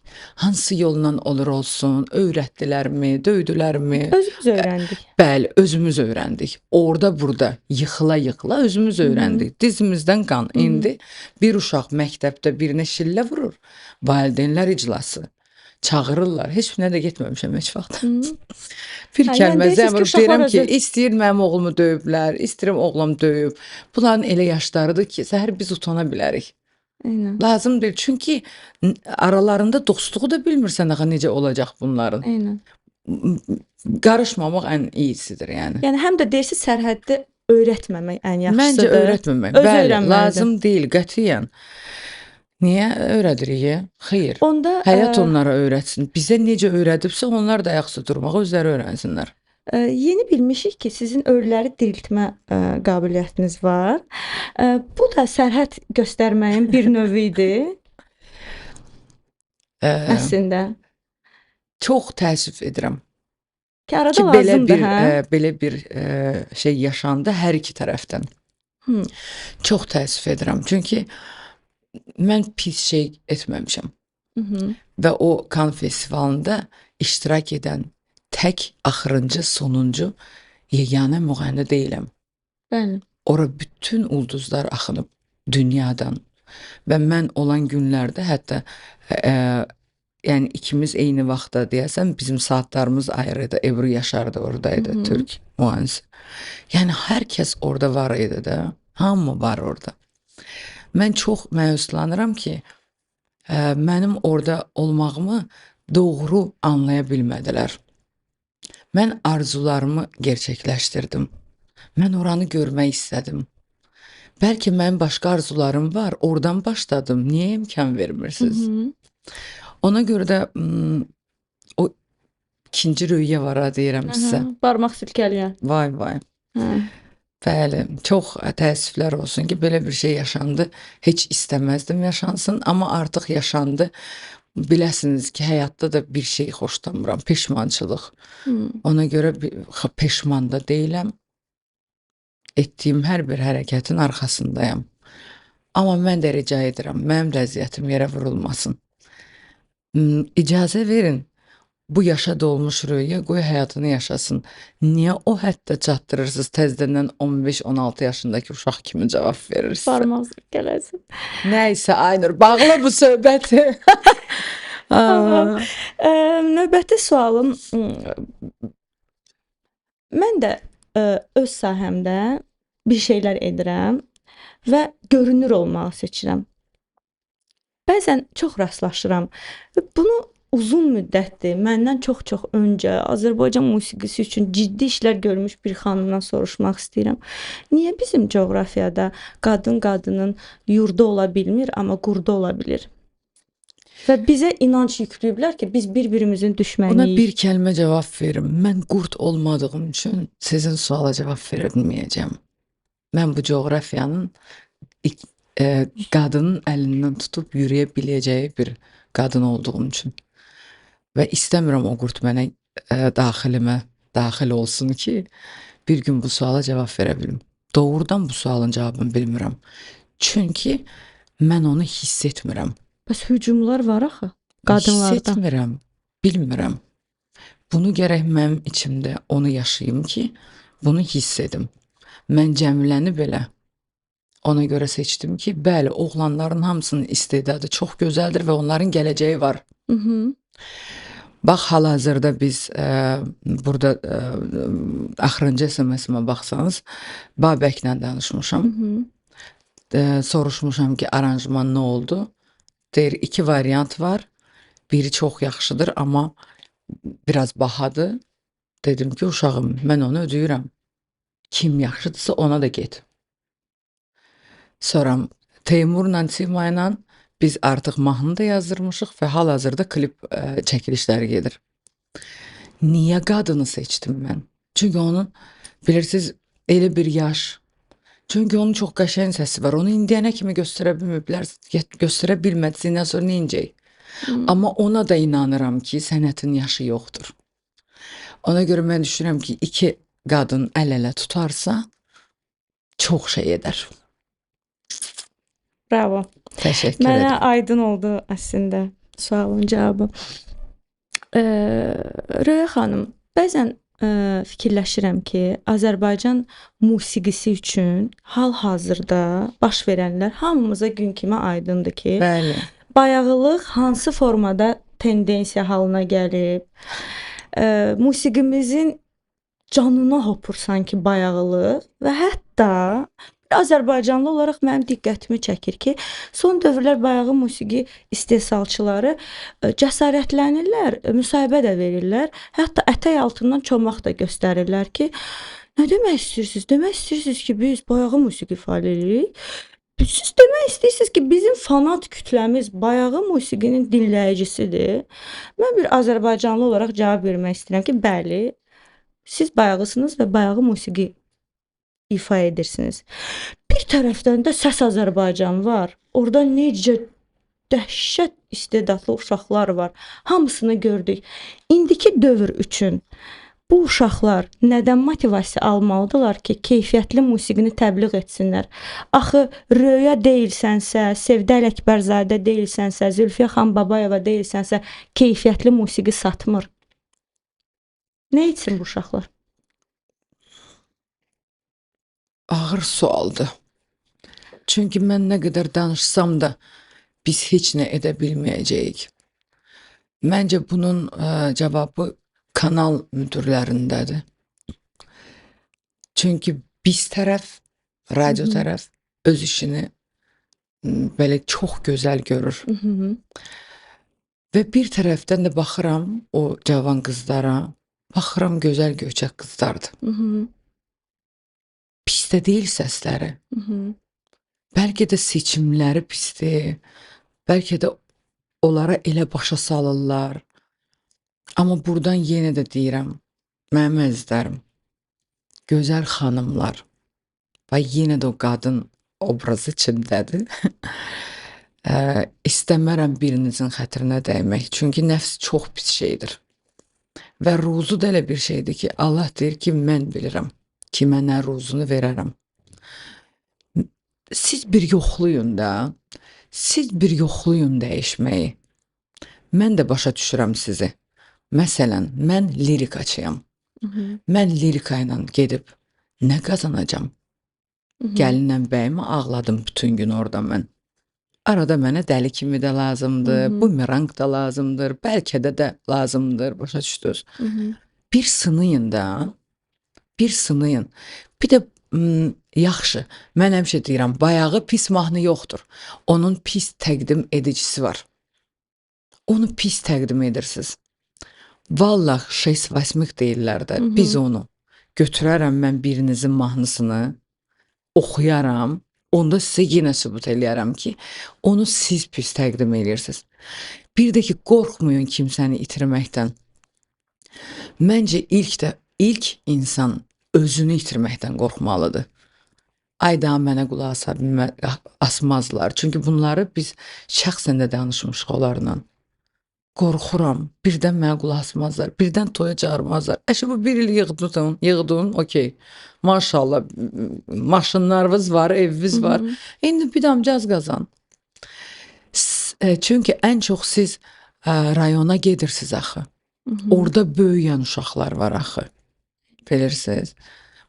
Speaker 2: Hansı yolla olur olsun, öyrətdilərmi, döydülərmi?
Speaker 1: Özümüz öyrəndik.
Speaker 2: Bəli, özümüz öyrəndik. Orada burada yıxıla-yıxıla özümüz öyrəndik. Dizimizdən qan. İndi bir uşaq məktəbdə birinə şillə vurur. Valideynlər iclası. Çağırırlar. Heç bir nə də getməmişəm heç vaxt. Bir
Speaker 1: Hə, yəni
Speaker 2: kəlmə
Speaker 1: deyirsiniz ki,
Speaker 2: zəmr
Speaker 1: uşaqlar
Speaker 2: deyirəm ki,
Speaker 1: özü-
Speaker 2: istəyir mənim oğlumu döyüblər, istəyirəm oğlum döyüb. Bunların elə yaşlarıdır ki, səhər biz utana bilərik.
Speaker 1: Eynən.
Speaker 2: Lazım deyil. Çünki aralarında dostluğu da bilmirsən axı necə olacaq bunların.
Speaker 1: Eynən.
Speaker 2: Qarışmamaq ən iyisidir yəni.
Speaker 1: Yəni həm də deyirsiniz sərhəddi öyrətməmək ən yaxşısıdır.
Speaker 2: Məncə öyrətməmək.
Speaker 1: Özü
Speaker 2: Bəli,
Speaker 1: öyrənməlidir.
Speaker 2: lazım deyil qətiyyən. Niyə öyrədirik? Xeyr.
Speaker 1: Onda
Speaker 2: Həyat onlara öyrətsin. Bizə necə öyrədibsə onlar da ayaqüstə durmağı özləri öyrənsinlər.
Speaker 1: Yeni bilmişik ki, sizin ölüləri diriltmə qabiliyyətiniz var. Bu da sərhəd göstərməyin bir növü idi əslində.
Speaker 2: Çox təəssüf edirəm
Speaker 1: Ki arada
Speaker 2: ki,
Speaker 1: lazımdır, hə?
Speaker 2: belə bir şey yaşandı hər iki tərəfdən. Çox təəssüf edirəm. Çünki mən pis şey etməmişəm. Və o kan festivalında iştirak edən tək axırıncı, sonuncu yeganə müğənni deyiləm.
Speaker 1: Bəli.
Speaker 2: Ora bütün ulduzlar axınıb dünyadan. Və mən olan günlərdə hətta yəni ikimiz eyni vaxtda deyəsən bizim saatlarımız ayrı idi. Ebru Yaşar da oradaydı, Türk müğənnisi. Yəni hər kəs orada var idi də. Hamı var orada. Mən çox məyuslanıram ki, mənim orada olmağımı doğru anlaya bilmədilər. Mən arzularımı gerçəkləşdirdim. Mən oranı görmək istədim. Bəlkə mənim başqa arzularım var, oradan başladım. Niyə imkan vermirsiniz? Ona görə də o ikinci rüyə var deyirəm sizə.
Speaker 1: Barmaq silkələyən.
Speaker 2: Vay vay. Bəli, çox təəssüflər olsun ki, belə bir şey yaşandı. Heç istəməzdim yaşansın, amma artıq yaşandı. Biləsiniz ki, həyatda da bir şey xoşlamıram, peşmançılıq. Ona görə peşman da deyiləm. Etdiyim hər bir hərəkətin arxasındayam. Amma mən də rica edirəm, mənim də əziyyətim yerə vurulmasın. İcazə verin. Bu yaşa dolmuş rüya qoy həyatını yaşasın. Niyə o həddə çatdırırsınız təzədən 15-16 yaşındakı uşaq kimi cavab verirsiniz?
Speaker 1: Barmaq silkələsin.
Speaker 2: Nəysə Aynur, bağla bu söhbəti.
Speaker 1: Növbəti sualım, mən də öz sahəmdə bir şeylər edirəm və görünür olmağı seçirəm. Bəzən çox rastlaşıram və bunu uzun müddətdir, məndən çox-çox öncə Azərbaycan musiqisi üçün ciddi işlər görmüş bir xanımdan soruşmaq istəyirəm. Niyə bizim coğrafiyada qadın qadının yurdu ola bilmir, amma qurdu ola bilir? Və bizə inanc yükləyiblər ki, biz bir-birimizin düşməniyik.
Speaker 2: Buna bir kəlmə cavab verim. Mən qurd olmadığım üçün sizin suala cavab verə bilməyəcəm. Mən bu coğrafiyanın qadının əlindən tutub yürüyə biləcəyi bir qadın olduğum üçün. Və istəmirəm o qurd mənə daxilimə daxil olsun ki, bir gün bu suala cavab verə bilim. Doğrudan bu sualın cavabını bilmirəm. Çünki mən onu hiss etmirəm.
Speaker 1: Bəs hücumlar var axı
Speaker 2: Hiss
Speaker 1: qadınlardan.
Speaker 2: etmirəm, bilmirəm. Bunu gərək mənim içimdə onu yaşayım ki, bunu hiss edim. Mən Cəmiləni belə ona görə seçdim ki, bəli, oğlanların hamısının istedadı çox gözəldir və onların gələcəyi var.
Speaker 1: Mhm.
Speaker 2: Bax, hal-hazırda biz burada axırıncı SMS-imə baxsanız, Babəklə danışmışam.
Speaker 1: Mhm.
Speaker 2: Soruşmuşam ki, aranjman nə oldu? Deyir, 2 variant var. Biri çox yaxşıdır, amma biraz bahadır. Dedim ki, uşağım, mən onu ödəyirəm. Kim yaxşıdırsa ona da get. Sonra Teymurla Simayla biz artıq mahnını da yazdırmışıq və hal-hazırda klip çəkilişləri gedir. Niyə qadını seçdim mən? Çünki onun, bilirsiniz, elə bir yaş. Çünki onun çox qəşəng səsi var. Onu indiyənə kimi göstərə bilməyiblər, göstərə bilmədiyindən sonra neyəcək? Amma ona da inanıram ki, sənətin yaşı yoxdur. Ona görə mən düşünürəm ki, 2 qadın əl-ələ tutarsa, çox şey edər.
Speaker 1: Bravo.
Speaker 2: Təşəkkür
Speaker 1: Mənə
Speaker 2: edirəm.
Speaker 1: aydın oldu əslində sualın cavabı. Röya xanım, bəzən fikirləşirəm ki, Azərbaycan musiqisi üçün hal-hazırda baş verənlər hamımıza gün kimi aydındır ki,
Speaker 2: Bəli.
Speaker 1: bayağılıq hansı formada tendensiya halına gəlib, musiqimizin canına hopur sanki bayağılıq və hətta bir Azərbaycanlı olaraq mənim diqqətimi çəkir ki, son dövrlər bayağı musiqi istehsalçıları cəsarətlənirlər, müsahibə də verirlər, hətta ətək altından çomaq da göstərirlər ki, nə demək istəyirsiniz? Demək istəyirsiniz ki, biz bayağı musiqi fəal edirik. Siz demək istəyirsiniz ki, bizim fanat kütləmiz bayağı musiqinin dinləyicisidir. Mən bir Azərbaycanlı olaraq cavab vermək istəyirəm ki, bəli, siz bayağısınız və bayağı musiqi ifa edirsiniz. Bir tərəfdən də Səs Azərbaycan var. Orada necə dəhşət istedadlı uşaqlar var. Hamısını gördük. İndiki dövr üçün bu uşaqlar nədən motivasiya almalıdırlar ki, keyfiyyətli musiqini təbliğ etsinlər? Axı Röya deyilsənsə, Sevdə Ələkbərzadə deyilsənsə, Zülfiyə xan Babayeva deyilsənsə, keyfiyyətli musiqi satmır. Nə etsin bu uşaqlar?
Speaker 2: Ağır sualdır. Çünki mən nə qədər danışsam da biz heç nə edə bilməyəcəyik. Məncə bunun cavabı kanal müdürlərindədir. Çünki biz tərəf, radio tərəf öz işini belə çox gözəl görür. Və bir tərəfdən də baxıram o cavan qızlara, baxıram gözəl göçək qızlardır. Pis də deyil səsləri. Bəlkə də seçimləri pisdir. Bəlkə də onlara elə başa salırlar. Amma buradan yenə də deyirəm, mənim əzizlərim, gözəl xanımlar və yenə də o qadın obrazı içindədir. İstəmərəm birinizin xətrinə dəymək. Çünki nəfs çox pis şeydir. Və ruzu da elə bir şeydir ki, Allah deyir ki, mən bilirəm kimə nə ruzunu verərəm. Siz bir yoxlayın da, siz bir yoxlayın dəyişməyi. Mən də başa düşürəm sizi. Məsələn, mən lirikaçıyam. Mən lirika ilə gedib nə qazanacam? Gəlinlə bəyimi ağladım bütün gün orada mən. Arada mənə dəli kimi də lazımdır, bumerang da lazımdır, bəlkə də lazımdır, başa düşdünüz. Bir sınayın da, bir sınayın. Bir də yaxşı, mən həmişə deyirəm, bayağı pis mahnı yoxdur. Onun pis təqdim edicisi var. Onu pis təqdim edirsiniz. Vallah, 6-8 deyirlər də, biz onu götürərəm mən birinizin mahnısını, oxuyaram, onda sizə yenə sübut eləyərəm ki, onu siz pis təqdim edirsiniz. Bir də ki, qorxmayın kimsəni itirməkdən. Məncə ilk insan özünü itirməkdən qorxmalıdır. Ay daha mənə qulaq asmazlar. Çünki bunları biz şəxsən də danışmışıq onlarla. qorxuram. Birdən mənə qulaq asmazlar, birdən toya çağırmazlar. Əşi bu bir il yığdın, okey. Maşallah, maşınlarınız var, eviniz var.
Speaker 1: Mhm.
Speaker 2: İndi bir damcı az qazan. Çünki ən çox siz rayona gedirsiniz axı.
Speaker 1: Mhm.
Speaker 2: Orada böyüyən uşaqlar var axı. Bilirsiniz.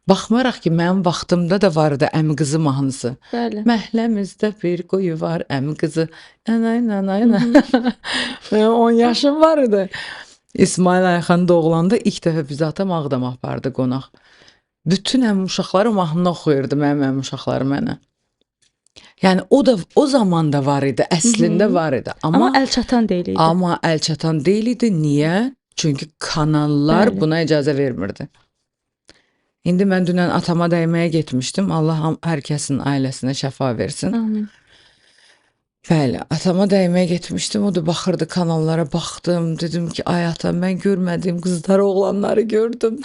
Speaker 2: Baxmayaraq ki, mənim vaxtımda da vardı əmi qızı mahnısı.
Speaker 1: Bəli.
Speaker 2: Məhləmizdə bir quyu var, əmi qızı. Anay, nanay, Mənim 10 yaşım var idi. İsmail Ayxan doğulanda ilk dəfə bizi atam Ağdama apardı qonaq. Bütün əmi uşaqları mahnı oxuyurdu mənim əmi uşaqları mənə. Yəni o zaman da var idi, əslində var idi.
Speaker 1: Amma əlçatan deyildi.
Speaker 2: Amma əlçatan deyil idi. Niyə? Çünki kanallar
Speaker 1: Bəli.
Speaker 2: buna icazə vermirdi. İndi mən dünən atama dəyməyə getmişdim. Allah hər kəsin ailəsinə şəfa versin.
Speaker 1: Amin.
Speaker 2: Bəli, atama dəyməyə getmişdim. O da baxırdı kanallara, baxdım. Dedim ki, ay ata, mən görmədiyim qızları, oğlanları gördüm.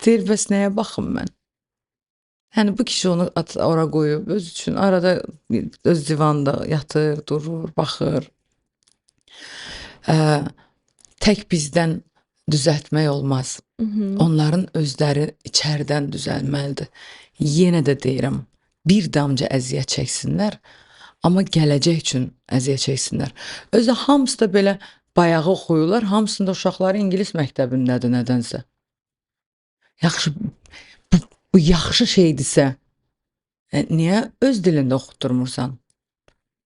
Speaker 2: Deyir, bəs nəyə baxım mən? Yəni bu kişi onu ora qoyub, öz üçün arada öz divanda yatır, durur, baxır. Tək bizdən düzəltmək olmaz. Onların özləri içərdən düzəlməlidir. Yenə də deyirəm, bir damcı əziyyət çəksinlər, amma gələcək üçün əziyyət çəksinlər. Özü hamısı da belə bayağı oxuyurlar, hamısında uşaqları ingilis məktəbindədir nədənsə. Yaxşı, bu yaxşı şeydirsə, niyə öz dilində oxutdurmursan?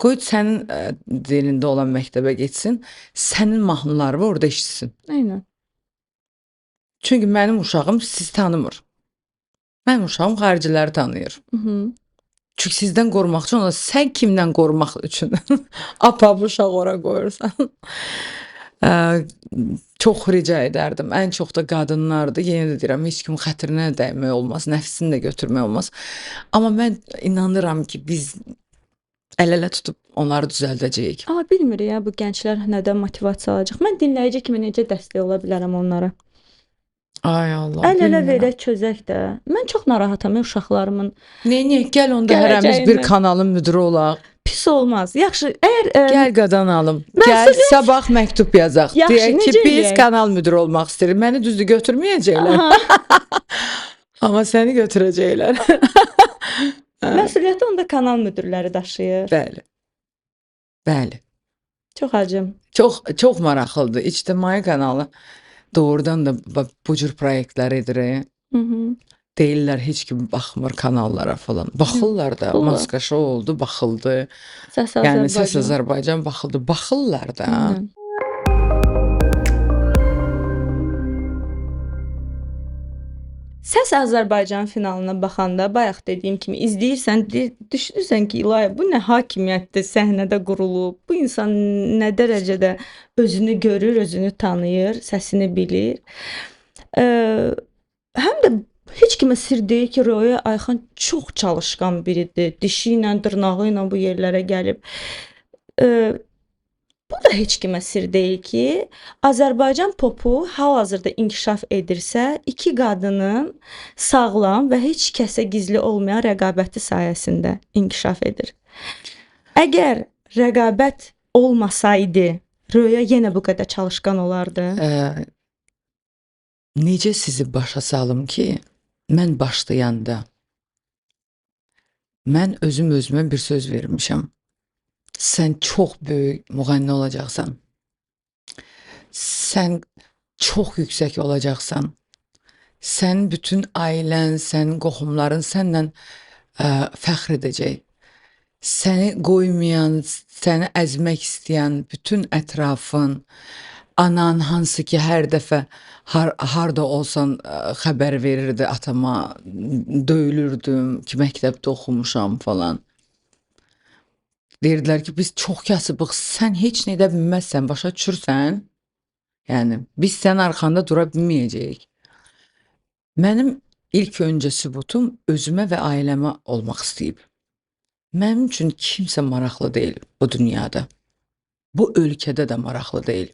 Speaker 2: Qoy sənin dilində olan məktəbə getsin, sənin mahnıları orada eşitsin.
Speaker 1: Aynen.
Speaker 2: Çünki mənim uşağım sizi tanımır. Mənim uşağım xariciləri tanıyır. Çünki sizdən qorumaq üçün, sən kimdən qorumaq üçün apa bu uşağı ora qoyursan. Çox rica edərdim. Ən çox da qadınlardır. Yenə də deyirəm, heç kim xətrinə dəymək olmaz, nəfsini də götürmək olmaz. Amma mən inanıram ki, biz əl-ələ tutub onları düzəldəcəyik.
Speaker 1: Amma bilmirik ya bu gənclər nədən motivasiya alacaq. Mən dinləyici kimi necə dəstək ola bilərəm onlara?
Speaker 2: Ay Allah.
Speaker 1: Əl-ələ verək, çözək də. Mən çox narahatam uşaqlarımın.
Speaker 2: Neyniyək? Gəl onda hərəmiz bir
Speaker 1: Gələcəyindən.
Speaker 2: kanalın müdürü olaq.
Speaker 1: Pis olmaz. Yaxşı, əgər
Speaker 2: Gəl qadanalım. Gəl sabah məktub yazaq.
Speaker 1: Yaxşı,
Speaker 2: Deyək ki,
Speaker 1: necə
Speaker 2: biz
Speaker 1: eləyək?
Speaker 2: kanal müdürü olmaq istəyirik. Məni düzdür götürməyəcəklər. Amma səni götürəcəklər.
Speaker 1: məsuliyyəti onda kanal müdürləri daşıyır.
Speaker 2: Bəli. Bəli.
Speaker 1: Çox acım.
Speaker 2: Çox maraqlıdır. İctimai kanalı doğrudan da bu cür proyektlər edir.
Speaker 1: Hı hı.
Speaker 2: Deyirlər heç kim baxmır kanallara falan. Baxırlar da.
Speaker 1: Baxırlar.
Speaker 2: Maska show oldu, baxıldı.
Speaker 1: Səs
Speaker 2: Yəni
Speaker 1: Azərbaycan.
Speaker 2: Səs Azərbaycan baxıldı. Baxırlar da.
Speaker 1: Aynen. Səs Azərbaycan finalına baxanda bayaq dediyim kimi izləyirsən, düşünürsən ki, ilahi bu nə hakimiyyətdir, səhnədə qurulub. Bu insan nə dərəcədə özünü görür, özünü tanıyır, səsini bilir. Həm də heç kimə sir deyil ki, Röya Ayxan çox çalışqan biridir. Dişi ilə, dırnağı ilə bu yerlərə gəlib. Bu da heç kimə sir deyil ki, Azərbaycan popu hal-hazırda inkişaf edirsə, iki qadının sağlam və heç kəsə gizli olmayan rəqabəti sayəsində inkişaf edir. Əgər rəqabət olmasaydı, Röya yenə bu qədər çalışqan olardı.
Speaker 2: Necə sizi başa salım ki, mən başlayanda mən özümə bir söz vermişəm. Sən çox böyük müğənni olacaqsan. Sən çox yüksək olacaqsan. Sən bütün ailən, sənin qohumların səndən fəxr edəcək. Səni qoymayan, səni əzmək istəyən bütün ətrafın, anan hansı ki hər dəfə harda olsan xəbər verirdi atama, döyülürdüm ki, məktəbdə oxumuşam falan. Deyirdilər ki, biz çox kasıbıq, sən heç nə edə bilməzsən, başa düşürsən? Yəni, biz sənin arxanda dura bilməyəcəyik. Mənim ilk öncə sübutum özümə və ailəmə olmaq istəyib. Mənim üçün kimsə maraqlı deyil bu dünyada. Bu ölkədə də maraqlı deyil.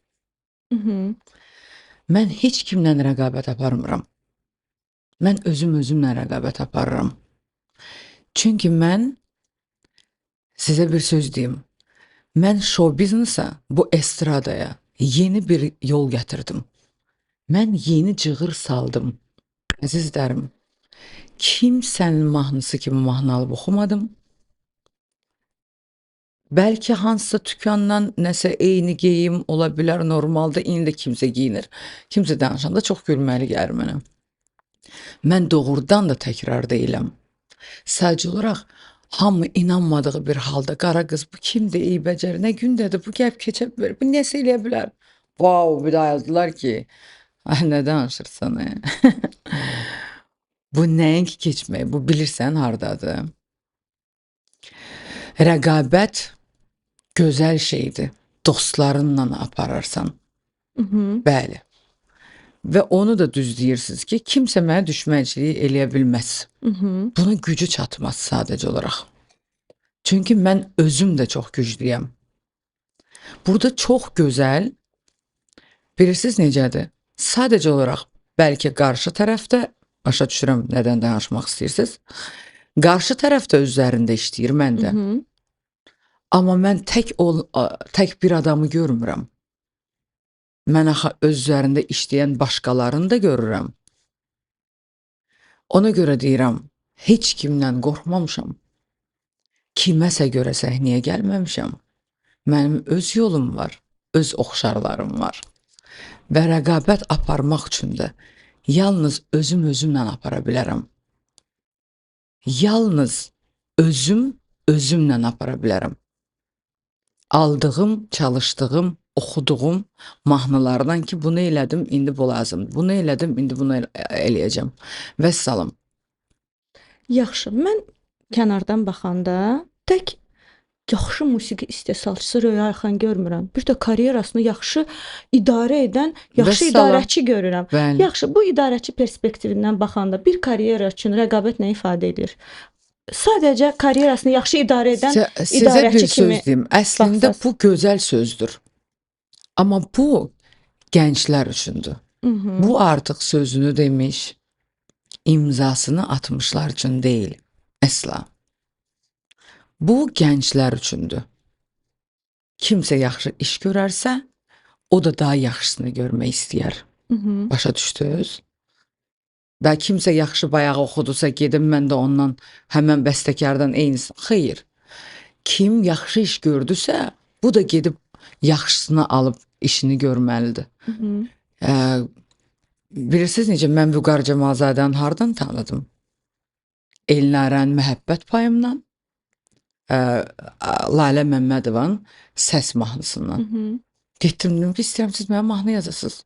Speaker 2: Mən heç kimlə rəqabət aparmıram. Mən özümlə rəqabət aparıram. Çünki mən sizə bir söz deyim. Mən show biznesə, bu estradaya yeni bir yol gətirdim. Mən yeni cığır saldım. Əzizlərim, kimsənin mahnısı kimi mahnı alıb oxumadım. Bəlkə hansısa dükandan nəsə eyni geyim ola bilər, normalda indi də kimsə geyinir. Kimsə danışanda çox gülməli gəlir mənə. Mən doğrudan da təkrar deyiləm. Sadəcə olaraq hamı inanmadığı bir halda qara qız bu kimdir, eybəcər, nə gündədir, bu gəlib keçə bilər, bu nəsə eləyə bilər. Wow, bir daha yazdılar ki, ay nə danışırsan? Bu nəinki keçmək, bu bilirsən hardadır. Rəqabət gözəl şeydir. Dostlarınla apararsan. Bəli. Və onu da düz deyirsiniz ki, kimsə mənə düşmənçiliyi eləyə bilməz. Buna gücü çatmaz sadəcə olaraq. Çünki mən özüm də çox güclüyəm. Burada çox gözəl, bilirsiniz necədir? Sadəcə olaraq bəlkə qarşı tərəfdə, başa düşürəm nədən danışmaq istəyirsiniz. Qarşı tərəfdə üzərində işləyir məndə. Amma mən tək bir adamı görmürəm. Mən axı öz üzərində işləyən başqalarını da görürəm. Ona görə deyirəm, heç kimdən qorxmamışam. Kiməsə görə səhnəyə gəlməmişəm. Mənim öz yolum var, öz oxşarlarım var. Və rəqabət aparmaq üçün də yalnız özümlə apara bilərəm. Yalnız özümlə apara bilərəm. Aldığım, çalışdığım, oxuduğum mahnılardan ki, bunu elədim, indi bu lazımdır. Bunu elədim, indi bunu eləyəcəm. Vəssalam.
Speaker 1: Yaxşı, mən kənardan baxanda tək yaxşı musiqi istehsalçısı Röya Ayxan görmürəm. Bir də karyerasını yaxşı idarə edən yaxşı
Speaker 2: Vəssalam.
Speaker 1: idarəçi görürəm.
Speaker 2: Bəli.
Speaker 1: Yaxşı, bu idarəçi perspektivindən baxanda bir karyera üçün rəqabət nə ifadə edir? Sadəcə karyerasını yaxşı idarə edən
Speaker 2: Sizə
Speaker 1: idarəçi
Speaker 2: bir
Speaker 1: kimi
Speaker 2: söz deyim. Əslində
Speaker 1: baxsaz.
Speaker 2: bu gözəl sözdür. Amma bu gənclər üçündür. Bu artıq sözünü demiş, imzasını atmışlar üçün deyil. Əsla. Bu gənclər üçündür. Kimsə yaxşı iş görərsə, o da daha yaxşısını görmək istəyər. Başa düşdünüz? Və kimsə yaxşı bayaq oxudusa, gedim mən də ondan həmən bəstəkardan eynisini. Xeyr. Kim yaxşı iş gördüsə, bu da gedib yaxşısını alıb işini görməlidir. Bilirsiniz necə, mən Vüqar Cəmalzadəni hardan tanıdım? Elnarənin Məhəbbət payımdan, Lalə Məmmədovanın Səs mahnısından. Getdim, dedim ki, istəyirəm siz mənə mahnı yazasınız.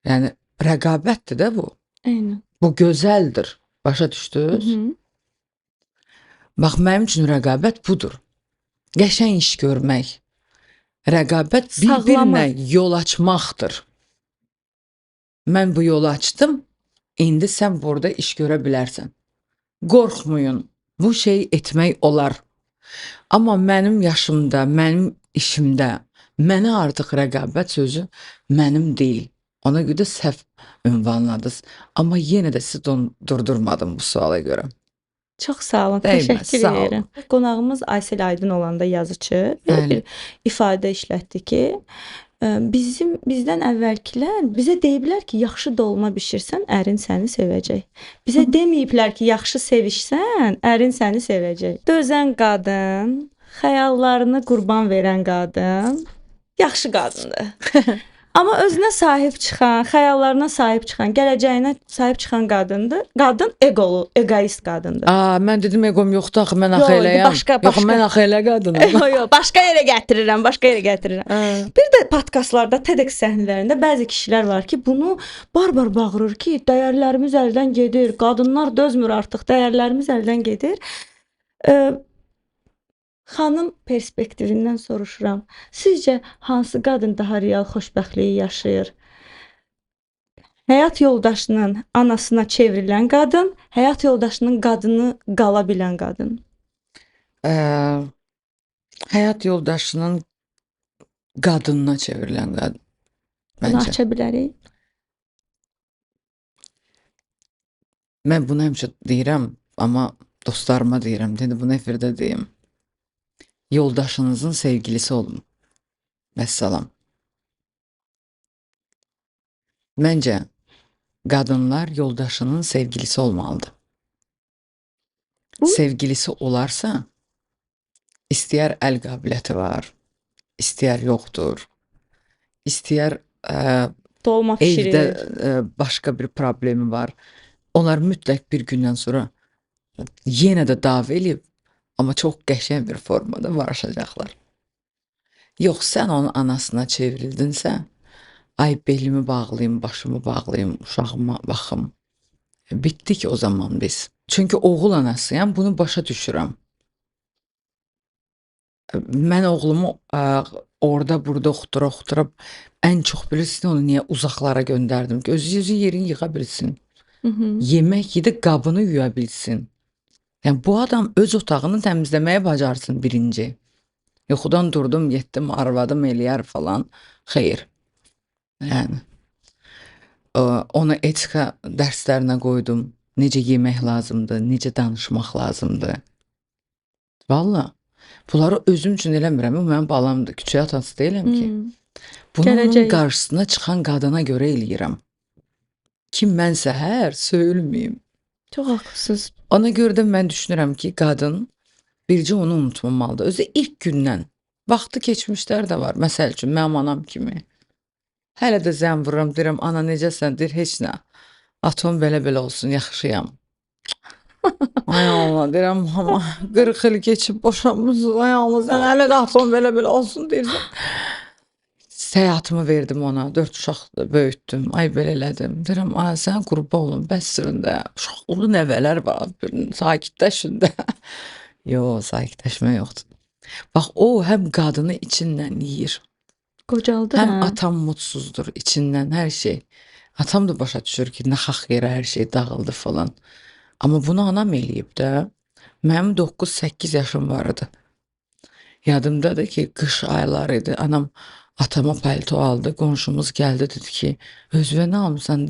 Speaker 2: Yəni, rəqabətdir də bu.
Speaker 1: Eynən.
Speaker 2: Bu gözəldir. Başa düşdünüz? Bax, mənim üçün rəqabət budur. Qəşəng iş görmək. Rəqabət bir-birinə yol açmaqdır. Mən bu yolu açdım, indi sən burada iş görə bilərsən. Qorxmayın, bu şey etmək olar. Amma mənim yaşımda, mənim işimdə, mənə artıq rəqabət sözü mənim deyil. Ona görə səhv ünvanladınız. Amma yenə də sizi durdurmadım bu suala görə.
Speaker 1: Çox sağ olun,
Speaker 2: Dəyməz,
Speaker 1: təşəkkür
Speaker 2: sağ olun.
Speaker 1: edirəm. Qonağımız Aysel Aydın olanda yazıcı belə
Speaker 2: Bəli.
Speaker 1: bir ifadə işlətdi ki, bizdən əvvəlkilər bizə deyiblər ki, yaxşı dolma bişirsən, ərin səni sevəcək. Bizə deməyiblər ki, yaxşı sevişsən, ərin səni sevəcək. Dözən qadın, xəyallarını qurban verən qadın yaxşı qadındır. Amma özünə sahib çıxan, xəyallarına sahib çıxan, gələcəyinə sahib çıxan qadındır. Qadın eqolu, egoist qadındır.
Speaker 2: Mən dedim eqom yoxdur axı, mən axı
Speaker 1: Yox,
Speaker 2: eləyəm.
Speaker 1: başqa-
Speaker 2: Yox, mən axı elə qadınam.
Speaker 1: Yox, başqa yerə gətirirəm, başqa yerə gətirirəm. Bir də podkastlarda, TEDx səhnələrində bəzi kişilər var ki, bunu barbar bağırır ki, dəyərlərimiz əldən gedir, qadınlar dözmür artıq, dəyərlərimiz əldən gedir. Xanım perspektivindən soruşuram. Sizcə hansı qadın daha real xoşbəxtliyi yaşayır? Həyat yoldaşının anasına çevrilən qadın, həyat yoldaşının qadını qala bilən qadın.
Speaker 2: Həyat yoldaşının qadınına çevrilən qadın.
Speaker 1: Bunu
Speaker 2: Məncə.
Speaker 1: aça bilərik.
Speaker 2: Mən bunu həmişə deyirəm, amma dostlarıma deyirəm. Dedi bunu efirdə deyim. yoldaşınızın sevgilisi olun. Vəssalam. Məncə qadınlar yoldaşının sevgilisi olmalıdır.
Speaker 1: Bu
Speaker 2: Sevgilisi olarsa, istəyər əl qabiliyyəti var, istəyər yoxdur, istəyər
Speaker 1: dolma
Speaker 2: evdə
Speaker 1: bişirir.
Speaker 2: başqa bir problemi var. Onlar mütləq bir gündən sonra yenə də dav eləyib, amma çox qəşəng bir formada barışacaqlar. Yox, sən onun anasına çevrildinsə, ay belimi bağlayım, başımı bağlayım, uşağıma baxım. Bitdik o zaman biz. Çünki oğul anasıyam, bunu başa düşürəm. Mən oğlumu orada burada oxutura ən çox bilirsin onu niyə uzaqlara göndərdim ki, özü yerini yığa bilsin.
Speaker 1: Hı -hı.
Speaker 2: Yemək yedi, qabını yuya bilsin. Yəni bu adam öz otağını təmizləməyə bacarsın birinci. Yuxudan durdum, getdim, arvadım eləyər falan. Xeyr. Yəni ona etika dərslərinə qoydum. Necə yemək lazımdır, necə danışmaq lazımdır. Valla. Bunları özüm üçün eləmirəm. O mənim balamdır. Küçük atası deyiləm ki. Bunu onun
Speaker 1: Gələcək.
Speaker 2: qarşısına çıxan qadına görə eləyirəm. Ki mən səhər söyülməyim.
Speaker 1: Çox haqlısınız.
Speaker 2: Ona görə də mən düşünürəm ki, qadın bircə onu unutmamalıdır. Özü ilk gündən. Vaxtı keçmişlər də var. Məsəl üçün mənim anam kimi. Hələ də zəng vururam, deyirəm, ana necəsən? Deyir, heç nə. Atom belə-belə olsun, yaxşıyam. Ay Allah, deyirəm, amma 40 il keçib boşanmışsınız, ay Allah, sən hələ də atom belə-belə olsun deyirsən. Həyatımı verdim ona, 4 uşaq böyütdüm, ay belə elədim. Deyirəm, ay sən qurba olun, bəssin də, uşaqlı nəvələr var, sakitləşin də. Yox, sakitləşmə yoxdur. Bax, o həm qadını içindən yeyir.
Speaker 1: Qocaldır
Speaker 2: Həm
Speaker 1: hə.
Speaker 2: atam mutsuzdur içindən, hər şey. Atam da başa düşür ki, naxaq yerə hər şey dağıldı falan. Amma bunu anam eləyib də. Mənim 9-8 yaşım vardı. Yadımdadır ki, qış ayları idi. Anam atama palto aldı. Qonşumuz gəldi, dedi ki, özünə nə almısan?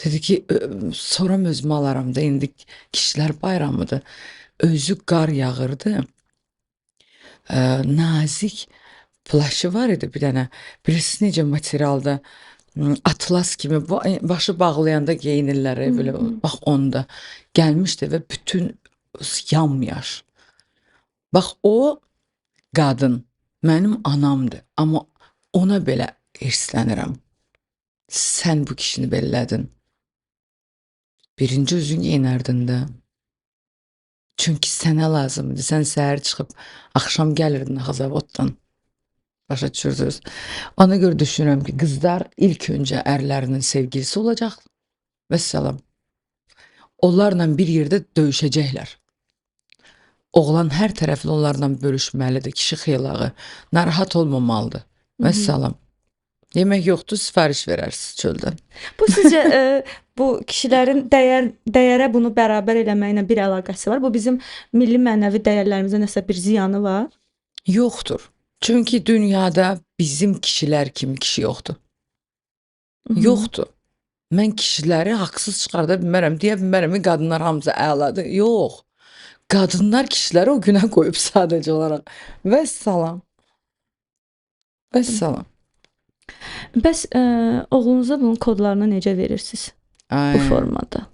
Speaker 2: Dedi ki, soram özümə alaram da, indi kişilər bayramıdır. Özü qar yağırdı. Nazik plaşı var idi bir dənə. Bilirsiniz necə materialda atlas kimi başı bağlayanda geyinirlər belə. Bax onda gəlmişdi və bütün yamyaş. Bax o qadın mənim anamdır, amma ona belə hirslənirəm. Sən bu kişini belələdin. Birinci özün geyinərdin də. Çünki sənə lazımdır. Sən səhər çıxıb axşam gəlirdin axı zavoddan. Başa düşürsünüz. Ona görə düşünürəm ki, qızlar ilk öncə ərlərinin sevgilisi olacaq. Vəssalam. Onlarla bir yerdə döyüşəcəklər. Oğlan hər tərəfli onlarla bölüşməlidir. Kişi xeylağı. Narahat olmamalıdır. Vəssalam. Yemək yoxdur, sifariş verərsiniz çöldən.
Speaker 1: Bu sizcə bu kişilərin dəyərə bunu bərabər eləməklə bir əlaqəsi var? Bu bizim milli mənəvi dəyərlərimizə nəsə bir ziyanı var?
Speaker 2: Yoxdur. Çünki dünyada bizim kişilər kimi kişi yoxdur. Yoxdur. Mən kişiləri haqsız çıxarda bilmərəm, deyə bilmərəm ki, qadınlar hamısı əladır. Yox. Qadınlar kişiləri o günə qoyub sadəcə olaraq. Vəssalam. Vəssalam.
Speaker 1: Bəs oğlunuza bunun kodlarını necə verirsiniz bu formada?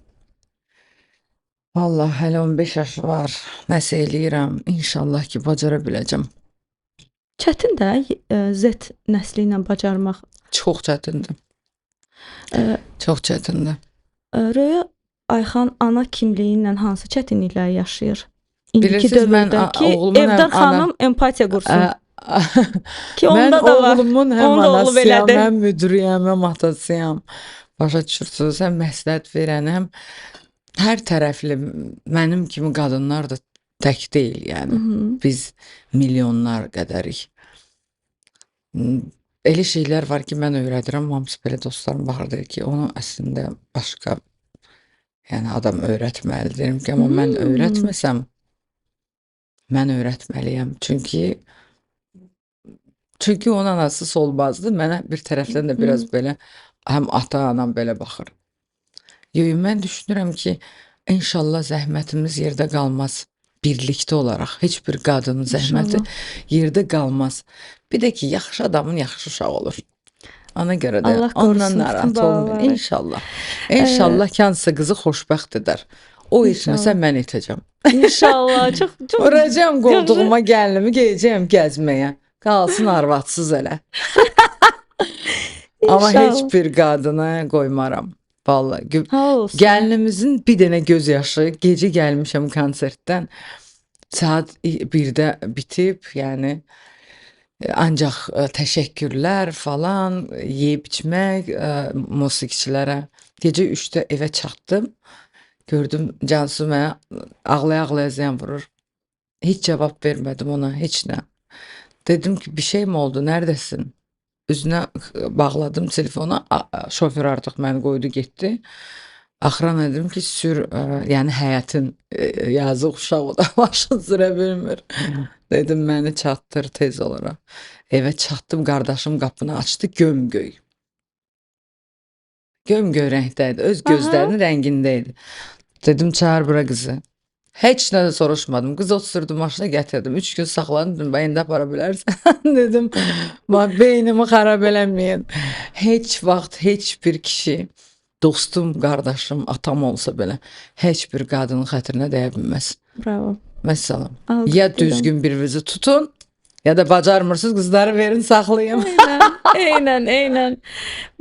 Speaker 2: Vallahi hələ 15 yaşı var. Nəsə eləyirəm. İnşallah ki, bacara biləcəm.
Speaker 1: Çətin də Z nəsli ilə bacarmaq.
Speaker 2: Çox çətindir. Çox çətindir.
Speaker 1: Röya Ayxan ana kimliyi ilə hansı çətinlikləri yaşayır? İndiki
Speaker 2: Bilirsiniz, mən
Speaker 1: dövrdə ki,
Speaker 2: oğlumun
Speaker 1: evdən xanım empatiya qursun. Ki
Speaker 2: Mən
Speaker 1: onda da var.
Speaker 2: oğlumun həm
Speaker 1: Onu da oğlu
Speaker 2: anasıyam,
Speaker 1: belədir.
Speaker 2: həm müdürüyəm, həm atasıyam. Başa düşürsünüz, həm məsləhət verənəm. Hər tərəfli mənim kimi qadınlar da tək deyil, yəni. Biz milyonlar qədərik. Elə şeylər var ki, mən öyrədirəm, hamısı belə dostlarım baxır deyir ki, onu əslində başqa yəni adam öyrətməlidir. Deyirəm ki, amma mən öyrətməsəm, mən öyrətməliyəm. Çünki onun anası solmazdı. Mənə bir tərəfdən də biraz belə həm ata, anam belə baxır. Mən düşünürəm ki, inşallah zəhmətimiz yerdə qalmaz. birlikdə olaraq heç bir qadının zəhməti
Speaker 1: İnşallah.
Speaker 2: yerdə qalmaz. Bir də ki, yaxşı adamın yaxşı uşağı olur. Ona görə də
Speaker 1: Allah
Speaker 2: ondan
Speaker 1: qorusun bütün
Speaker 2: narahat olmayın.
Speaker 1: balaları.
Speaker 2: İnşallah. İnşallah kəndisi qızı xoşbəxt edər. O etməsə
Speaker 1: İnşallah.
Speaker 2: mən etəcəm.
Speaker 1: İnşallah. Çox
Speaker 2: Vuracam qoltuğuma gəlinimi geyəcəm gəzməyə. Qalsın arvadsız elə. Amma heç
Speaker 1: İnşallah.
Speaker 2: bir qadını qoymaram. Vallahi
Speaker 1: Sağ olsun.
Speaker 2: gəlinimizin bir dənə göz yaşı, gecə gəlmişəm konsertdən. Saat 1-də bitib, yəni ancaq təşəkkürlər falan, yeyib içmək musiqiçilərə. Gecə 3-də evə çatdım. Gördüm Cansu mənə ağlaya-ağlaya zəng vurur. Heç cavab vermədim ona, heç nə. Dedim ki, bir şey mi oldu? Neredesin? Üzünə bağladım telefona. Şofer artıq məni qoydu, getdi. Axıran dedim ki, sür, yəni həyətin yazıq uşaq o da maşın sürə bilmir. Dedim məni çatdır tez olaraq. Evə çatdım, qardaşım qapını açdı, gömgöy. Gömgöy rəngdəydi, öz gözlərinin rəngində idi. Dedim çağır bura qızı. Heç nə də soruşmadım. Qız oturdu maşına gətirdim. 3 gün saxladım. Dedim, indi apara bilərsən. Dedim, bax beynimi xarab eləməyin. Heç vaxt heç bir kişi, dostum, qardaşım, atam olsa belə, heç bir qadının xətrinə dəyə bilməz.
Speaker 1: Bravo.
Speaker 2: Məsələn,
Speaker 1: Alqışlayıram.
Speaker 2: ya düzgün birinizi tutun, ya da bacarmırsınız, qızları verin, saxlayın.
Speaker 1: Eynən.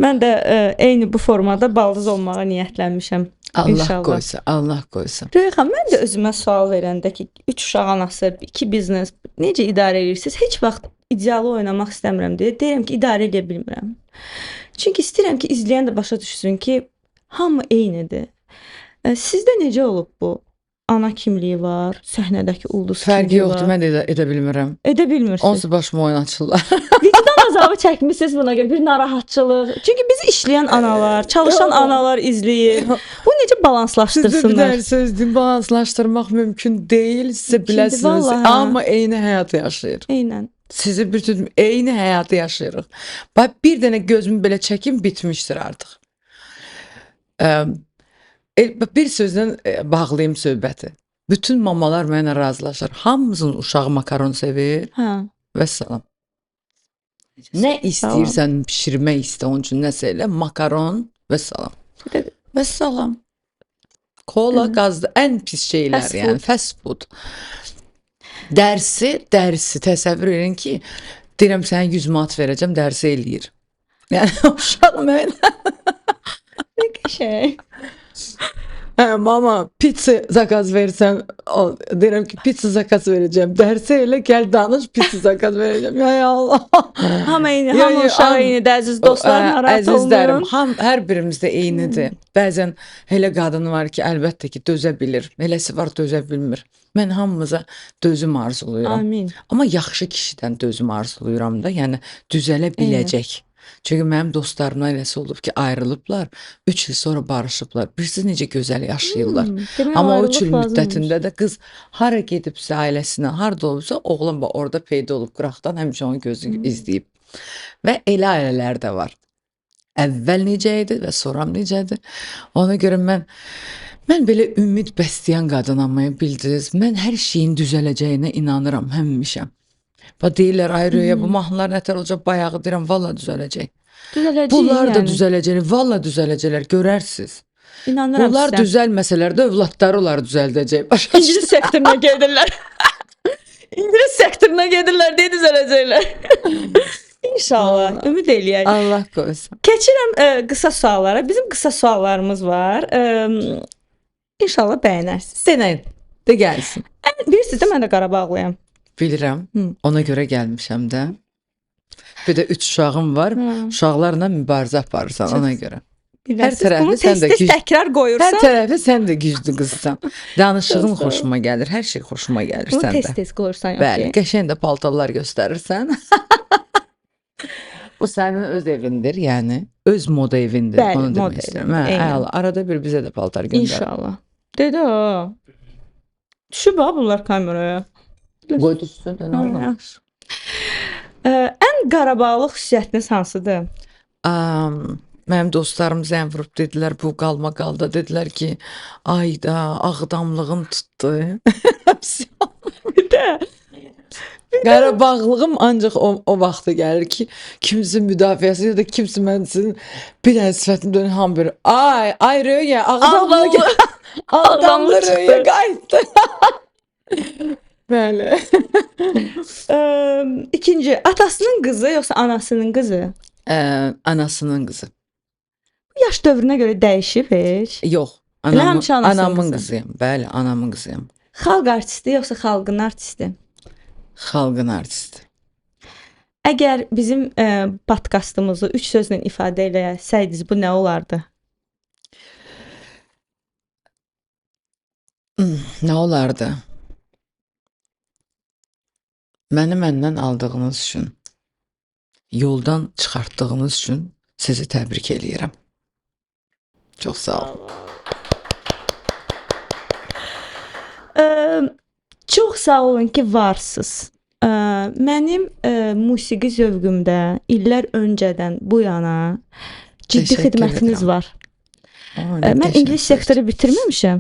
Speaker 1: Mən də eyni bu formada baldız olmağa niyyətlənmişəm.
Speaker 2: Allah
Speaker 1: İnşallah.
Speaker 2: qoysa, Allah qoysa.
Speaker 1: Röyxan, mən də özümə sual verəndə ki, 3 uşaq anası, 2 biznes, necə idarə edirsiniz? Heç vaxt idealı oynamaq istəmirəm deyə deyirəm ki, idarə edə bilmirəm. Çünki istəyirəm ki, izləyən də başa düşsün ki, hamı eynidir. Sizdə necə olub bu? Ana kimliyi var, səhnədəki ulduz
Speaker 2: Fərqi
Speaker 1: kimliyi
Speaker 2: yoxdur,
Speaker 1: var.
Speaker 2: mən də edə bilmirəm.
Speaker 1: Edə bilmirsiniz.
Speaker 2: Onsuz başıma oyun açırlar.
Speaker 1: Vicdan azabı çəkmisiniz buna görə, bir narahatçılıq. Çünki bizi işləyən analar, çalışan analar izləyir. Bu necə
Speaker 2: Sizdə bir
Speaker 1: balanslaşdırsınlar?
Speaker 2: dənə sözdür, balanslaşdırmaq mümkün deyil, sizə
Speaker 1: Mümkün
Speaker 2: biləsiniz.
Speaker 1: deyil, vallahi.
Speaker 2: Amma eyni həyatı yaşayır.
Speaker 1: Eynən.
Speaker 2: Sizi bütün eyni həyatı yaşayırıq. Bax bir dənə gözümü belə çəkim bitmişdir artıq. Bir sözlə bağlayım söhbəti. Bütün mamalar mənə razılaşır. Hamımızın uşağı makaron sevir.
Speaker 1: Hə.
Speaker 2: Vəssalam. Nə istəyirsən bişirmək istə, onun üçün nəsə elə, makaron, vəssalam. Vəssalam. Kola, qazdı, ən pis şeylər,
Speaker 1: Fast
Speaker 2: yəni fast food. Dərsi təsəvvür edin ki, deyirəm sənə 100 manat verəcəm, dərsi eləyir. Yəni uşaq mənə
Speaker 1: Nə qəşəng.
Speaker 2: hə, mama pizza zakaz versən, deyirəm ki, pizza zakaz verəcəm. Dərsi elə gəl danış, pizza zakaz verəcəm. Ya Allah.
Speaker 1: Hamı eyni,
Speaker 2: Ya,
Speaker 1: hamı
Speaker 2: ya,
Speaker 1: uşaq
Speaker 2: am-
Speaker 1: eynidir, əziz dostlar, narahat
Speaker 2: Əzizlərim,
Speaker 1: olmayın.
Speaker 2: hər birimizdə eynidir. Bəzən elə qadın var ki, əlbəttə ki, dözə bilir. Eləsi var, dözə bilmir. Mən hamımıza dözüm arzulayıram.
Speaker 1: Amin.
Speaker 2: Amma yaxşı kişidən dözüm arzulayıram da, yəni düzələ biləcək. Çünki mənim dostlarımla eləsi olub ki, ayrılıblar, 3 il sonra barışıblar. Bilirsiniz necə gözəl yaşayırlar.
Speaker 1: Demək
Speaker 2: Amma o
Speaker 1: ayrılıq
Speaker 2: 3 il
Speaker 1: lazımmış.
Speaker 2: müddətində də qız hara gedibsə ailəsinə, harda olubsa oğlan da orada peyda olub qıraqdan həmişə onun gözünü izləyib. Və elə ailələr də var. Əvvəl necə idi və sonra necədir? Ona görə mən belə ümid bəsləyən qadınam, bildiniz. Mən hər şeyin düzələcəyinə inanıram həmişə. Və deyirlər, ay Röya, bu mahnılar nətər olacaq, bayağı deyirəm, valla düzələcək.
Speaker 1: Düzələcək
Speaker 2: Bunlar da
Speaker 1: yəni.
Speaker 2: düzələcək, valla düzələcəklər, görərsiniz.
Speaker 1: İnanıram
Speaker 2: Bunlar
Speaker 1: sizə.
Speaker 2: düzəlməsələr də övladları onlar düzəldəcək. Başa
Speaker 1: İngilis sektoruna gedirlər. İngilis sektoruna gedirlər deyə düzələcəklər. İnşallah. Ümid eləyək.
Speaker 2: Allah qoysun.
Speaker 1: Keçirəm qısa suallara. Bizim qısa suallarımız var. İnşallah bəyənərsiniz.
Speaker 2: Denəyin, de gəlsin.
Speaker 1: Bilirsiniz də mən də Qarabağlıyam.
Speaker 2: Bilirəm, ona görə gəlmişəm də. Bir də 3 uşağım var. Uşaqlarla mübarizə aparırsan ona görə. Hər tərəfi
Speaker 1: Bunu
Speaker 2: sən də
Speaker 1: tez-tez təkrar
Speaker 2: Hər
Speaker 1: qoyursan,
Speaker 2: tərəfi sən də güclü qızsan. Danışığın xoşuma gəlir, hər şey xoşuma gəlir
Speaker 1: bunu
Speaker 2: səndə.
Speaker 1: tez-tez qoyursan.
Speaker 2: Bəli, qəşəng də paltarlar göstərirsən. Bu sənin öz evindir, yəni öz moda evindir.
Speaker 1: Bəli,
Speaker 2: Onu
Speaker 1: moda
Speaker 2: demək istəyirəm.
Speaker 1: evindir, eynən.
Speaker 2: Hə, arada bir bizə də paltar göndər.
Speaker 1: İnşallah. Dedi o. Düşüb ha bunlar kameraya.
Speaker 2: Qoy düşsün, nə oldu?
Speaker 1: Yaxşı. Ən Qarabağlıq xüsusiyyətiniz hansıdır?
Speaker 2: Mənim dostlarım zəng vurub dedilər, bu qalma qalda dedilər ki, ayda ağdamlığım tutdu. Hepsi Qarabağlığım ancaq o vaxta gəlir ki, kimsə müdafiəsi ya da kimsə mənim bir dənə sifətim dönür hamı böyle ay Röya ağdamlı ağdamlı
Speaker 1: çıxdı.
Speaker 2: Röya qayıtdı. Bəli.
Speaker 1: İkinci, atasının qızı yoxsa anasının qızı?
Speaker 2: Anasının qızı.
Speaker 1: Yaş dövrünə görə dəyişib heç?
Speaker 2: Yox,
Speaker 1: Elə həmişə anasının
Speaker 2: anamın
Speaker 1: qızı.
Speaker 2: qızıyam. Bəli, anamın qızıyam.
Speaker 1: Xalq artisti yoxsa xalqın artisti?
Speaker 2: Xalqın artisti.
Speaker 1: Əgər bizim podkastımızı 3 sözlə ifadə eləsəydiniz, bu nə olardı?
Speaker 2: Nə olardı? Məni məndən aldığınız üçün, yoldan çıxartdığınız üçün sizi təbrik eləyirəm. Çox sağ olun.
Speaker 1: Çox sağ olun ki, varsınız. Mənim musiqi zövqümdə illər öncədən bu yana ciddi
Speaker 2: Təşəkkür
Speaker 1: xidmətiniz
Speaker 2: edirəm.
Speaker 1: var.
Speaker 2: Nə
Speaker 1: Mən
Speaker 2: qəşəng
Speaker 1: ingilis
Speaker 2: sözdür.
Speaker 1: sektoru bitirməmişəm.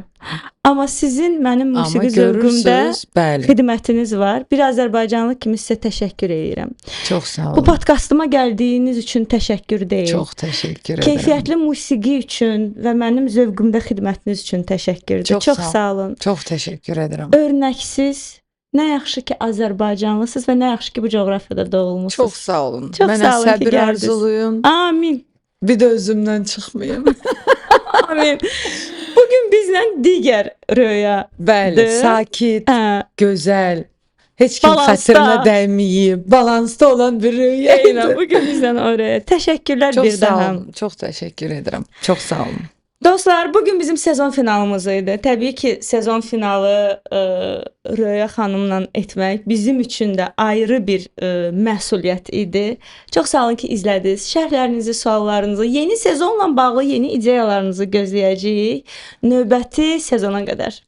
Speaker 1: Amma sizin mənim
Speaker 2: Amma
Speaker 1: musiqi zövqümdə
Speaker 2: görürsünüz, bəli.
Speaker 1: xidmətiniz var. Bir azərbaycanlı kimi sizə təşəkkür edirəm.
Speaker 2: Çox sağ
Speaker 1: Bu
Speaker 2: olun.
Speaker 1: podkastıma gəldiyiniz üçün təşəkkür deyil.
Speaker 2: Çox təşəkkür edirəm.
Speaker 1: Keyfiyyətli musiqi üçün və mənim zövqümdə xidmətiniz üçün təşəkkürdür.
Speaker 2: Çox
Speaker 1: Çox
Speaker 2: sağ ol.
Speaker 1: sağ olun.
Speaker 2: Çox təşəkkür edirəm.
Speaker 1: Örnəksiz, nə yaxşı ki Azərbaycanlısınız və nə yaxşı ki bu coğrafiyada doğulmusunuz.
Speaker 2: Çox sağ olun.
Speaker 1: Çox
Speaker 2: Mənə
Speaker 1: sağ olun ki,
Speaker 2: səbir
Speaker 1: gəldiniz.
Speaker 2: arzuluyun.
Speaker 1: Amin.
Speaker 2: Bir də özümdən çıxmayım.
Speaker 1: Amin. Bugün bizlə digər Röya.
Speaker 2: Bəli,
Speaker 1: Də.
Speaker 2: sakit,
Speaker 1: Hə,
Speaker 2: gözəl, heç kim
Speaker 1: Balansda.
Speaker 2: xətrinə dəyməyib, balansda olan bir rüya
Speaker 1: eynən
Speaker 2: idi.
Speaker 1: bugün bizlə oraya. Təşəkkürlər
Speaker 2: Çox
Speaker 1: bir
Speaker 2: sağ
Speaker 1: daha.
Speaker 2: olun. Çox təşəkkür edirəm. Çox sağ olun.
Speaker 1: Dostlar, bugün bizim sezon finalımız idi. Təbii ki, sezon finalı Röya xanımla etmək bizim üçün də ayrı bir məsuliyyət idi. Çox sağ olun ki, izlədiniz. Şərhlərinizi, suallarınızı, yeni sezonla bağlı yeni ideyalarınızı gözləyəcəyik. Növbəti sezona qədər.